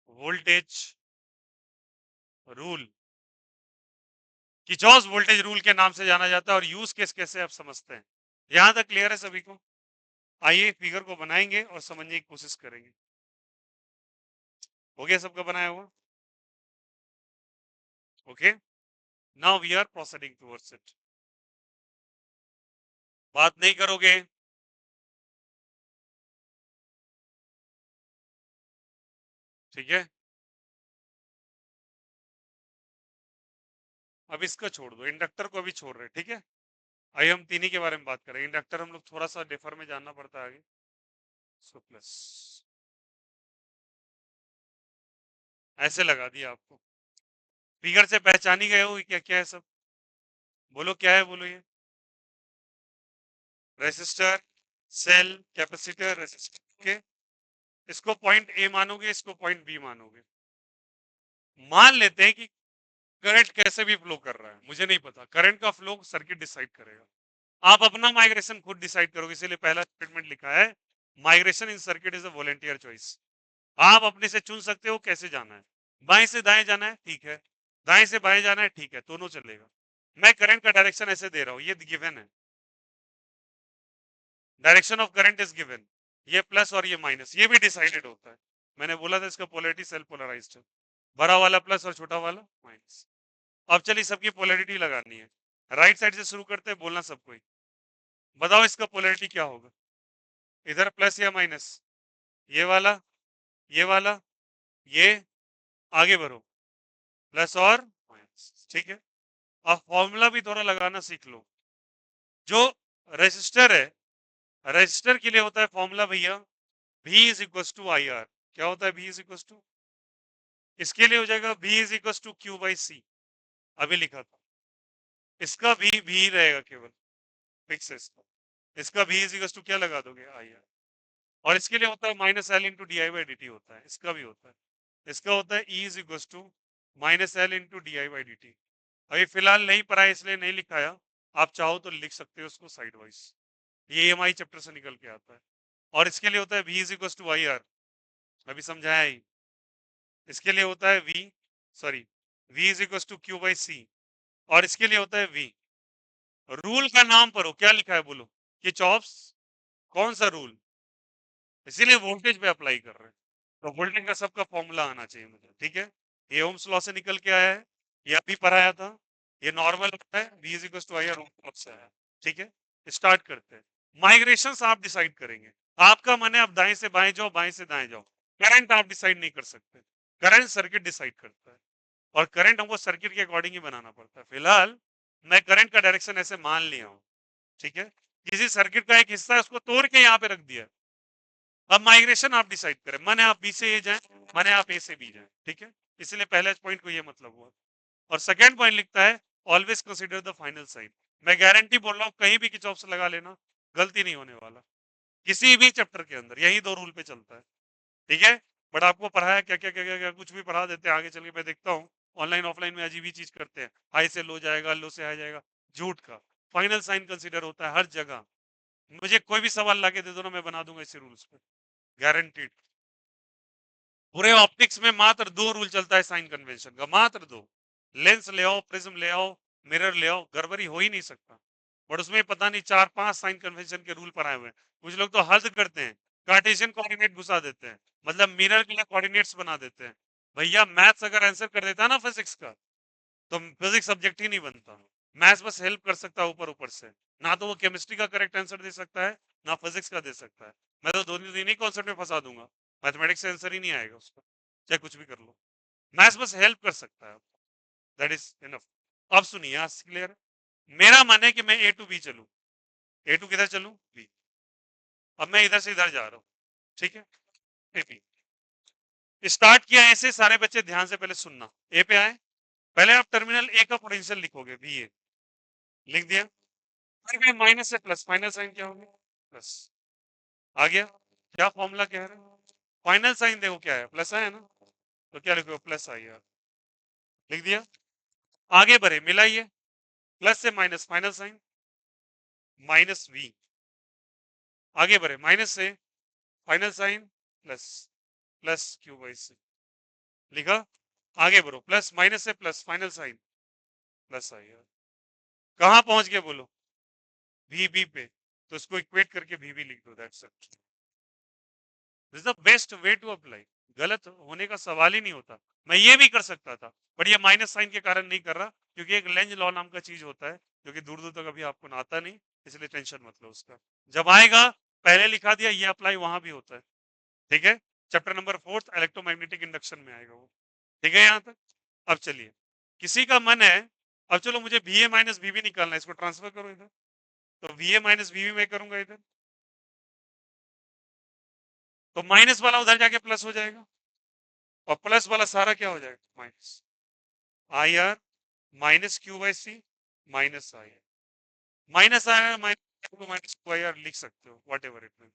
Voltage rule Kirchhoff's voltage rule के नाम से जाना जाता है। और यूज केस कैसे आप समझते हैं, यहां तक क्लियर है सभी को? आइए फिगर को बनाएंगे और समझने की कोशिश करेंगे। हो गया सबका बनाया हुआ? Okay, now we are proceeding towards it. बात नहीं करोगे? ठीक है, अब इसको छोड़ दो, इंडक्टर को अभी छोड़ रहे। ठीक है, आइए हम तीन ही के बारे में बात करें। इंडक्टर हम लोग थोड़ा सा डिफर में जानना पड़ता है आगे। सो प्लस ऐसे लगा दिया आपको। फिगर से पहचान ही गए हो क्या क्या है सब? बोलो क्या है, बोलो ये। Resistor, cell, capacitor, resistor. Okay, इसको पॉइंट ए मानोगे, इसको पॉइंट बी मानोगे। मान लेते हैं कि करंट कैसे भी फ्लो कर रहा है, मुझे नहीं पता। करंट का फ्लो सर्किट डिसाइड करेगा। आप अपना माइग्रेशन खुद डिसाइड करोगे, इसीलिए पहला स्टेटमेंट लिखा है migration in circuit is a volunteer choice. आप अपने से चुन सकते हो कैसे जाना है। बाएं से दाएं जाना है, ठीक है। दाएं से बाएं जाना है, ठीक है, दोनों चलेगा। मैं करंट का डायरेक्शन ऐसे दे रहा हूं, ये गिवन है, direction of current is given, ये प्लस और ये माइनस, ये भी डिसाइडेड होता है। मैंने बोला था इसका पोलैरिटी सेल्फ पोलराइज्ड है, बड़ा वाला प्लस और छोटा वाला माइनस। अब चलिए सबकी पोलैरिटी लगानी है, राइट साइड से शुरू करते हैं, बोलना सबको ही, बताओ इसका पोलैरिटी क्या होगा, इधर प्लस या माइनस, ये वाला, ये वाला, ये, आगे बढ़ो, प्लस और माइनस, ठीक है। अब फॉर्मूला भी थोड़ा लगाना सीख लो। जो रेजिस्टर है, रेजिस्टर के लिए होता है फॉर्मूला भैया, V is equal to I R. क्या होता है V इज इक्वल टू, इसके लिए हो जाएगा V is equal to Q by C, अभी लिखा था, इसका भी रहेगा केवल, फिक्स है इसका, इसका V इज इक्वल टू क्या लगा दोगे आई आर, और इसके लिए होता है minus L into D I by D T होता है, इसका भी होता है, इसका होता है E is equal to minus L into D I by D T. अभी फिलहाल नहीं पढ़ा है इसलिए नहीं लिखाया, आप चाहो तो लिख सकते हो उसको साइड वाइज, ये EMI चैप्टर से निकल के आता है। और इसके लिए होता है V is equal to I R, अभी समझाया ही, इसके लिए होता है V is equal to Q by C, और इसके लिए होता है V। रूल का नाम पढ़ो, क्या लिखा है बोलो, किरचॉफ्स कौन सा रूल, इसीलिए वोल्टेज पे अप्लाई कर रहे हैं, तो वोल्टेज का सबका फॉर्मूला आना चाहिए मुझे, ठीक है। ये ओम्स लॉ से निकल के आया है, ये अभी पढ़ाया था, ये नॉर्मल है, V is equal to I R Ohm's law से आया, ठीक है। स्टार्ट करते हैं, माइग्रेशन आप डिसाइड करेंगे, आपका मन है आप दाएं से बाएं जाओ, बाएं से दाएं जाओ, करंट आप डिसाइड नहीं कर सकते, करंट सर्किट डिसाइड करता है, और करंट हमको सर्किट के अकॉर्डिंग ही बनाना पड़ता है। फिलहाल मैं करंट का डायरेक्शन ऐसे मान लिया हूं, ठीक है, किसी सर्किट का एक हिस्सा है उसको तोड़ के यहाँ पे रख दिया, अब माइग्रेशन आप डिसाइड करें, माने आप बी से ए जाएं, माने आप ए से बी जाएं, ठीक है। इसलिए पहले पॉइंट को ये मतलब हुआ, और सेकंड पॉइंट लिखता है always consider the final sign. मैं गारंटी बोल रहा हूँ कहीं भी किसी से लगा लेना, गलती नहीं होने वाला, किसी भी चैप्टर के अंदर यही दो रूल पे चलता है, ठीक है। बट आपको पढ़ाया क्या क्या क्या क्या, क्या कुछ भी पढ़ा देते हैं, आगे चल के मैं देखता हूँ ऑनलाइन ऑफलाइन में अजीब ही चीज करते हैं, हाई से लो जाएगा, लो से हाई जाएगा, झूठ का फाइनल साइन कंसीडर होता है हर जगह। मुझे कोई भी सवाल लाके दे दो ना, मैं बना दूंगा इसी रूल्स पे, गारंटीड। पूरे ऑप्टिक्स में मात्र दो रूल चलता है साइन कन्वेंशन का, मात्र दो, लेंस ले आओ, प्रिज्म ले आओ, मिरर ले आओ, गड़बड़ी हो ही नहीं सकता। बट उसमें पता नहीं 4-5 साइन कन्वेंशन के रूल पढ़ाए हुए हैं, कुछ लोग तो हद करते हैं, कार्टेशियन कोऑर्डिनेट घुसा देते हैं, मतलब मिरर के लिए कोऑर्डिनेट्स बना देते हैं। भैया मैथ्स अगर आंसर कर देता है ना फिजिक्स का, तो फिजिक्स सब्जेक्ट ही नहीं बनता। मैथ्स बस हेल्प कर सकता है ऊपर ऊपर से, ना तो वो केमिस्ट्री का करेक्ट आंसर दे सकता है, ना फिजिक्स का दे सकता है। मैं तो दोनों दिन ही कॉन्सेप्ट में फंसा दूंगा, मैथमेटिक्स से आंसर ही नहीं आएगा उसका, चाहे कुछ भी कर लो। मैथ्स बस हेल्प कर सकता है, दैट इज इनफ। अब सुनिए, आज क्लियर, मेरा मन है कि मैं ए टू बी चलूं, ए टू किधर चलूं, बी। अब मैं इधर से इधर जा रहा हूं, ठीक है, ए बी स्टार्ट किया ऐसे, सारे बच्चे ध्यान से पहले सुनना, ए पे आए, पहले आप टर्मिनल ए का पोटेंशियल लिखोगे, वी ए लिख दिया, फिर माइनस से प्लस, फाइनल साइन क्या होगा, प्लस, आ गया, क्या फॉर्मूला कह रहे हैं, फाइनल साइन देखो क्या है, प्लस है ना, तो क्या लिखो, प्लस आई आर, लिख दिया। आगे बढ़े, मिलाइए, प्लस से minus, final sign minus V, आगे बढ़े, माइनस से final sign plus, plus Q by C, लिखा। आगे बढ़ो, प्लस माइनस से plus, final sign plus I R, कहां पहुंच गए बोलो, वी बी पे, तो इसको इक्वेट करके वी बी लिख दो, that's it, this the best way to apply, गलत होने का सवाल ही नहीं होता। मैं ये भी कर सकता था, बट ये माइनस साइन के कारण नहीं कर रहा, क्योंकि एक लेंज लॉ नाम का चीज होता है जो कि दूर दूर तक अभी आपको आता नहीं, इसलिए टेंशन मत लो उसका, जब आएगा पहले लिखा दिया, ये अप्लाई वहां भी होता है, ठीक है। चैप्टर नंबर 4 इलेक्ट्रोमैग्नेटिक इंडक्शन में आएगा वो, ठीक है यहाँ तक। अब चलिए, किसी का मन है, अब चलो मुझे V A minus V B निकालना है, इसको ट्रांसफर करो इधर, तो V A minus V B में करूंगा इधर, तो माइनस वाला उधर जाके प्लस हो जाएगा, और प्लस वाला सारा क्या हो जाएगा, minus I R minus Q by C minus I R, minus I R minus Q I R लिख सकते हो, वट एवर इट में,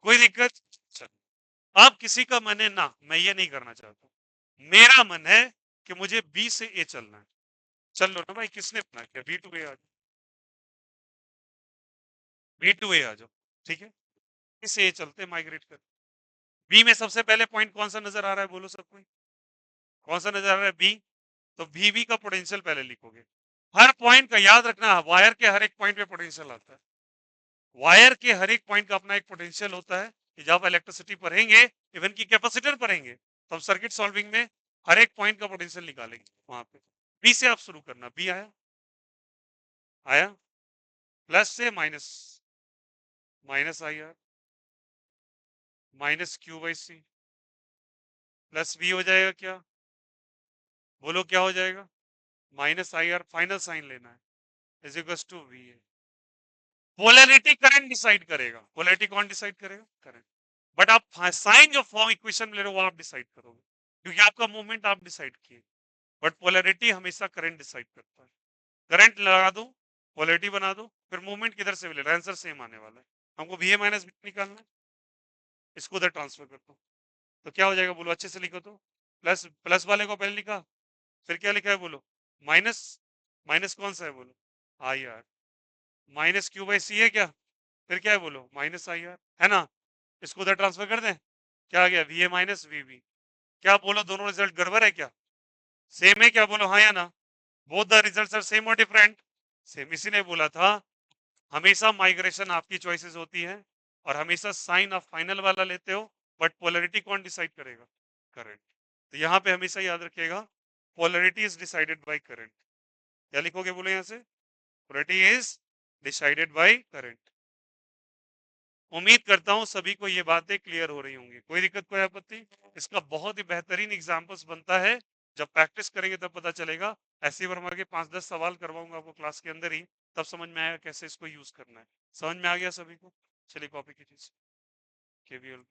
कोई दिक्कत। चलो, अब किसी का मन है ना, मैं ये नहीं करना चाहता, मेरा मन है कि मुझे बी से ए चलना है, चल लो ना भाई, किसने मना किया, बी टू ए आ जाओ, बी टू ए आ जाओ, ठीक है, इसे ए चलते माइग्रेट कर। बी में सबसे पहले पॉइंट कौन सा नजर आ रहा है बोलो सबको, कौन सा नजर आ रहा है, बी, तो वी बी का पोटेंशियल पहले लिखोगे, हर पॉइंट का याद रखना, वायर के हर एक पॉइंट पे पोटेंशियल आता है, वायर के हर एक पॉइंट का अपना एक पोटेंशियल होता है कि जब इलेक्ट्रिसिटी पढ़ेंगे, इवन की कैपेसिटर पढ़ेंगे, तो हम सर्किट सॉल्विंग में हर एक पॉइंट का पोटेंशियल निकालेंगे वहां पे। बी से आप शुरू करना, बी आया, आया, प्लस से minus, minus I R, minus Q by C, plus V हो जाएगा क्या, बोलो क्या हो जाएगा, minus I R, final sign लेना है, is equal to V A. Polarity current decide करेगा, पोलैरिटी कौन डिसाइड करेगा, करंट। बट आप साइन जो फॉर्म इक्वेशन ले रहे हो वो आप डिसाइड करोगे, क्योंकि आपका मूवमेंट आप डिसाइड किए, बट पोलैरिटी हमेशा करंट डिसाइड करता है। करंट लगा दो, पोलैरिटी बना दो, फिर मूवमेंट किधर से मिलेगा, आंसर सेम आने वाला है। हमको वी ए माइनस निकालना है, इसको उधर ट्रांसफर करता हूँ, तो क्या हो जाएगा बोलो, अच्छे से लिखो तो, प्लस प्लस वाले को पहले लिखा, फिर क्या लिखा है बोलो, माइनस, माइनस कौन सा है बोलो, I R, minus Q by C है क्या, फिर क्या है बोलो, माइनस आई आर, है ना, इसको उधर ट्रांसफर कर दें, क्या आ गया, V A minus V B. क्या बोलो, दोनों रिजल्ट गड़बड़ है क्या, सेम है क्या, बोलो हाँ या ना, both the results are same और डिफरेंट, सेम, इसी ने बोला था हमेशा माइग्रेशन आपकी चॉइसेस होती है, और हमेशा साइन आप फाइनल वाला लेते हो, बट पोलैरिटी कौन डिसाइड करेगा, करंट। तो यहाँ पे हमेशा याद रखिएगा, polarity is decided by current. क्या लिखोगे बोलो यहाँ से, polarity is decided by current. उम्मीद करता हूँ सभी को ये बातें क्लियर हो रही होंगी, कोई दिक्कत कोई आपत्ति। इसका बहुत ही बेहतरीन एग्जाम्पल्स बनता है, जब प्रैक्टिस करेंगे तब पता चलेगा। ऐसे वर्मा के 5-10 सवाल करवाऊंगा आपको क्लास के अंदर ही, तब समझ में आएगा कैसे इसको यूज करना है। समझ में आ गया सभी को, चलिए कॉपी कीजिए केवीएल।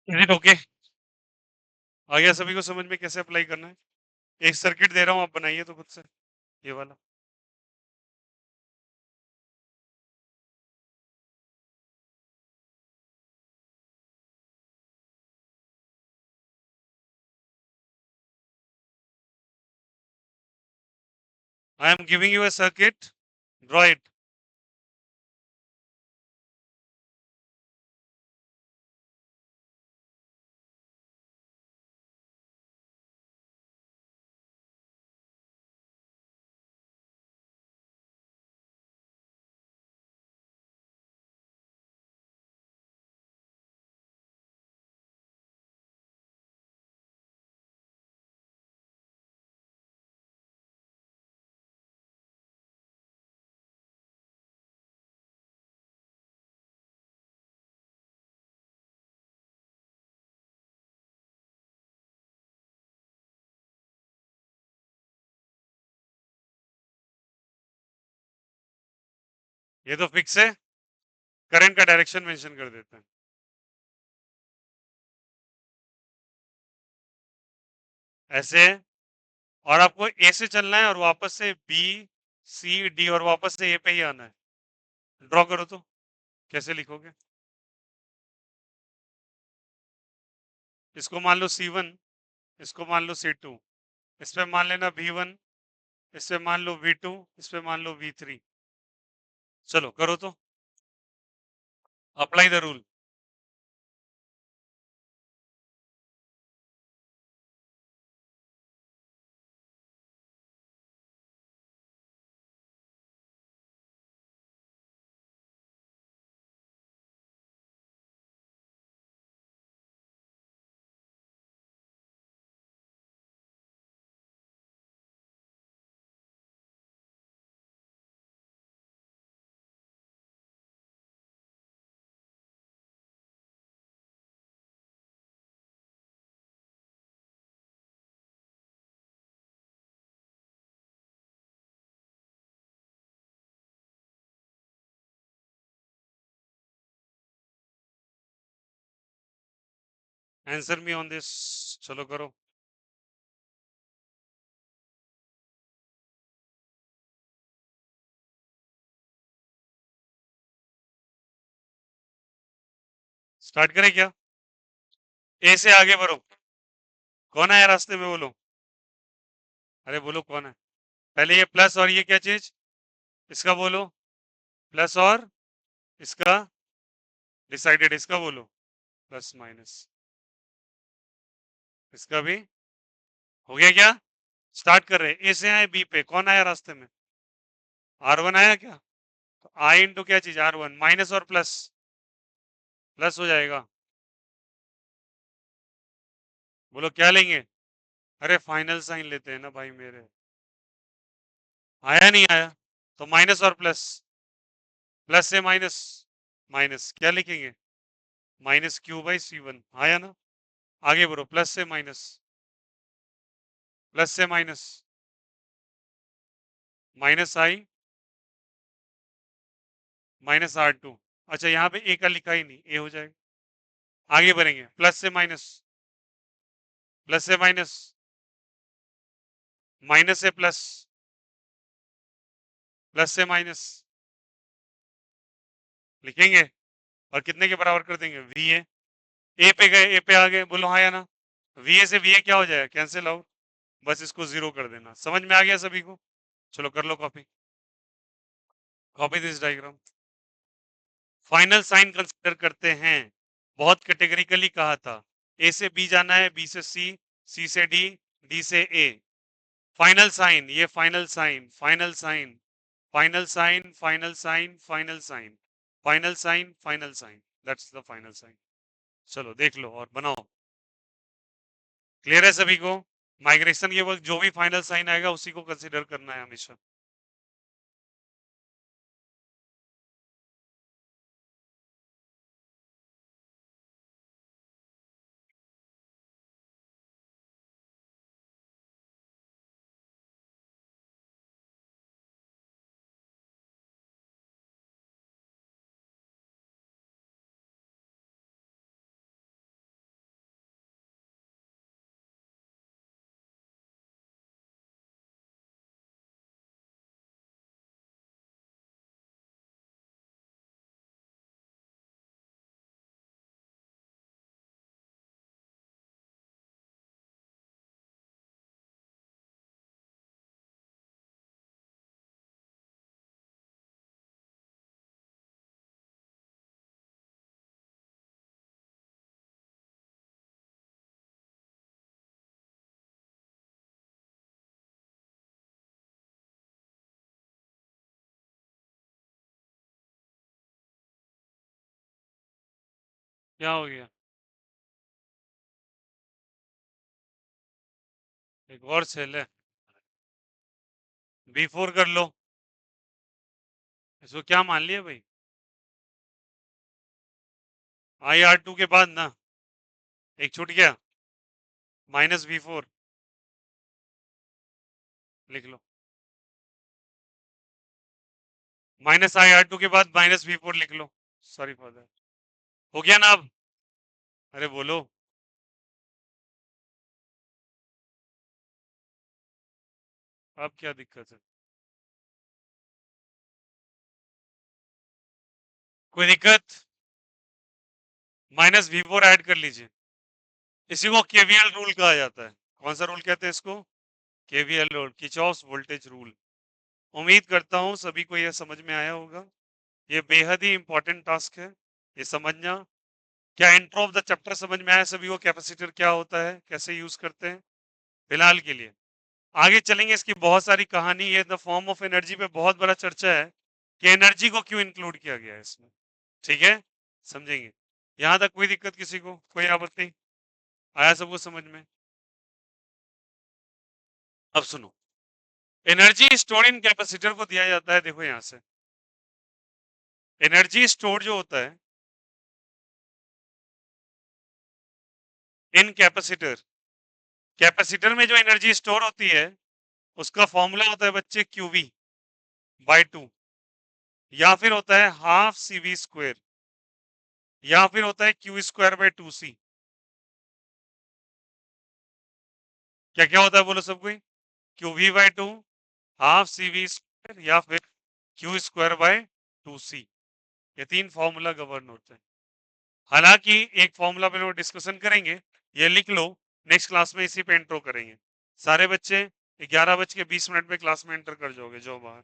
Is it okay? आ गया सभी को समझ में कैसे अप्लाई करना है? एक सर्किट दे रहा हूं, आप बनाइए तो खुद से ये वाला। I am giving you a circuit, draw it. ये तो फिक्स है, करंट का डायरेक्शन मेंशन कर देते हैं ऐसे, और आपको ए से चलना है और वापस से बी सी डी और वापस से ए पे ही आना है। ड्रॉ करो तो कैसे लिखोगे? इसको मान लो C1, इसको मान लो C2, इस पे मान लेना V1, इस पे मान लो V2, इस पे मान लो V3। चलो करो तो, apply the rule. Answer me on this. चलो करो। स्टार्ट करें क्या? ए से आगे बढ़ो। कौन आया रास्ते में, बोलो। अरे बोलो कौन है। पहले ये प्लस और ये क्या चीज, इसका बोलो। प्लस और इसका डिसाइडेड, इसका बोलो। प्लस माइनस, इसका भी हो गया क्या? स्टार्ट कर रहे ए से आए बी पे, कौन आया रास्ते में? R1 आया क्या? तो आई इंटू क्या चीज, R1 माइनस और प्लस, प्लस हो जाएगा। बोलो क्या लेंगे? अरे फाइनल साइन लेते हैं ना भाई मेरे। आया नहीं आया, तो माइनस और प्लस, प्लस से माइनस, माइनस क्या लिखेंगे? Minus Q/C1। आया ना? आगे बढ़ो, प्लस से माइनस, प्लस से माइनस, माइनस आई माइनस R2। अच्छा यहाँ पे ए का लिखा ही नहीं, ए हो जाएगा। आगे बढ़ेंगे, प्लस से माइनस, प्लस से माइनस, माइनस से प्लस, प्लस से माइनस लिखेंगे, और कितने के बराबर कर देंगे? वी ए पे गए, ए पे आ गए, बोलो हाँ या ना? वी ए से वी ए क्या हो जाएगा? Cancel out. बस इसको जीरो कर देना। समझ में आ गया सभी को? चलो कर लो copy, copy this diagram. Final sign consider करते हैं, बहुत कैटेगरिकली कहा था। ए से बी जाना है, बी से सी, सी से डी, डी से ए। फाइनल साइन, ये final sign, final sign, final sign, final sign, final sign, final sign, final sign, that's the final sign. चलो देख लो और बनाओ। क्लियर है सभी को? माइग्रेशन के वक्त जो भी फाइनल साइन आएगा उसी को कंसीडर करना है हमेशा। क्या हो गया? एक और सेल है, B4 कर लो। इसको क्या मान लिया भाई? IR2 के बाद ना एक छूट गया, -V4 लिख लो। -IR2 के बाद -V4 लिख लो। Sorry for that. हो गया ना अब? अरे बोलो। अब क्या दिक्कत है? कोई दिक्कत? -V4 ऐड कर लीजिए। इसी को केवीएल रूल कहा जाता है। कौन सा रूल कहते हैं इसको? KVL rule, Kirchhoff's voltage rule. उम्मीद करता हूँ सभी को यह समझ में आया होगा। ये बेहद ही इंपॉर्टेंट टास्क है, ये समझना। क्या इंट्रो ऑफ द चैप्टर समझ में आया सभी को? कैपेसिटर क्या होता है, कैसे यूज करते हैं? फिलहाल के लिए आगे चलेंगे, इसकी बहुत सारी कहानी है। द फॉर्म ऑफ एनर्जी पे बहुत बड़ा चर्चा है कि एनर्जी को क्यों इंक्लूड किया गया है इसमें। ठीक है, समझेंगे। यहां तक कोई दिक्कत किसी को, कोई आपत्ति? आया सबको समझ में? अब सुनो, एनर्जी स्टोर इन कैपेसिटर को दिया जाता है, देखो यहां से एनर्जी स्टोर जो होता है इन कैपेसिटर, कैपेसिटर में जो एनर्जी स्टोर होती है उसका फॉर्मूला होता है बच्चे QV/2, या फिर होता है ½ CV², या फिर होता है Q²/2C। क्या क्या होता है बोलो सब कोई? QV/2, ½ CV², या फिर Q²/2C। ये तीन फॉर्मूला गवर्न होते हैं। हालांकि एक फॉर्मूला पे लोग डिस्कशन करेंगे, ये लिख लो, नेक्स्ट क्लास में इसी पे इंट्रो करेंगे। सारे बच्चे 11:20 पे क्लास में एंटर कर जाओगे, जाओ बाहर।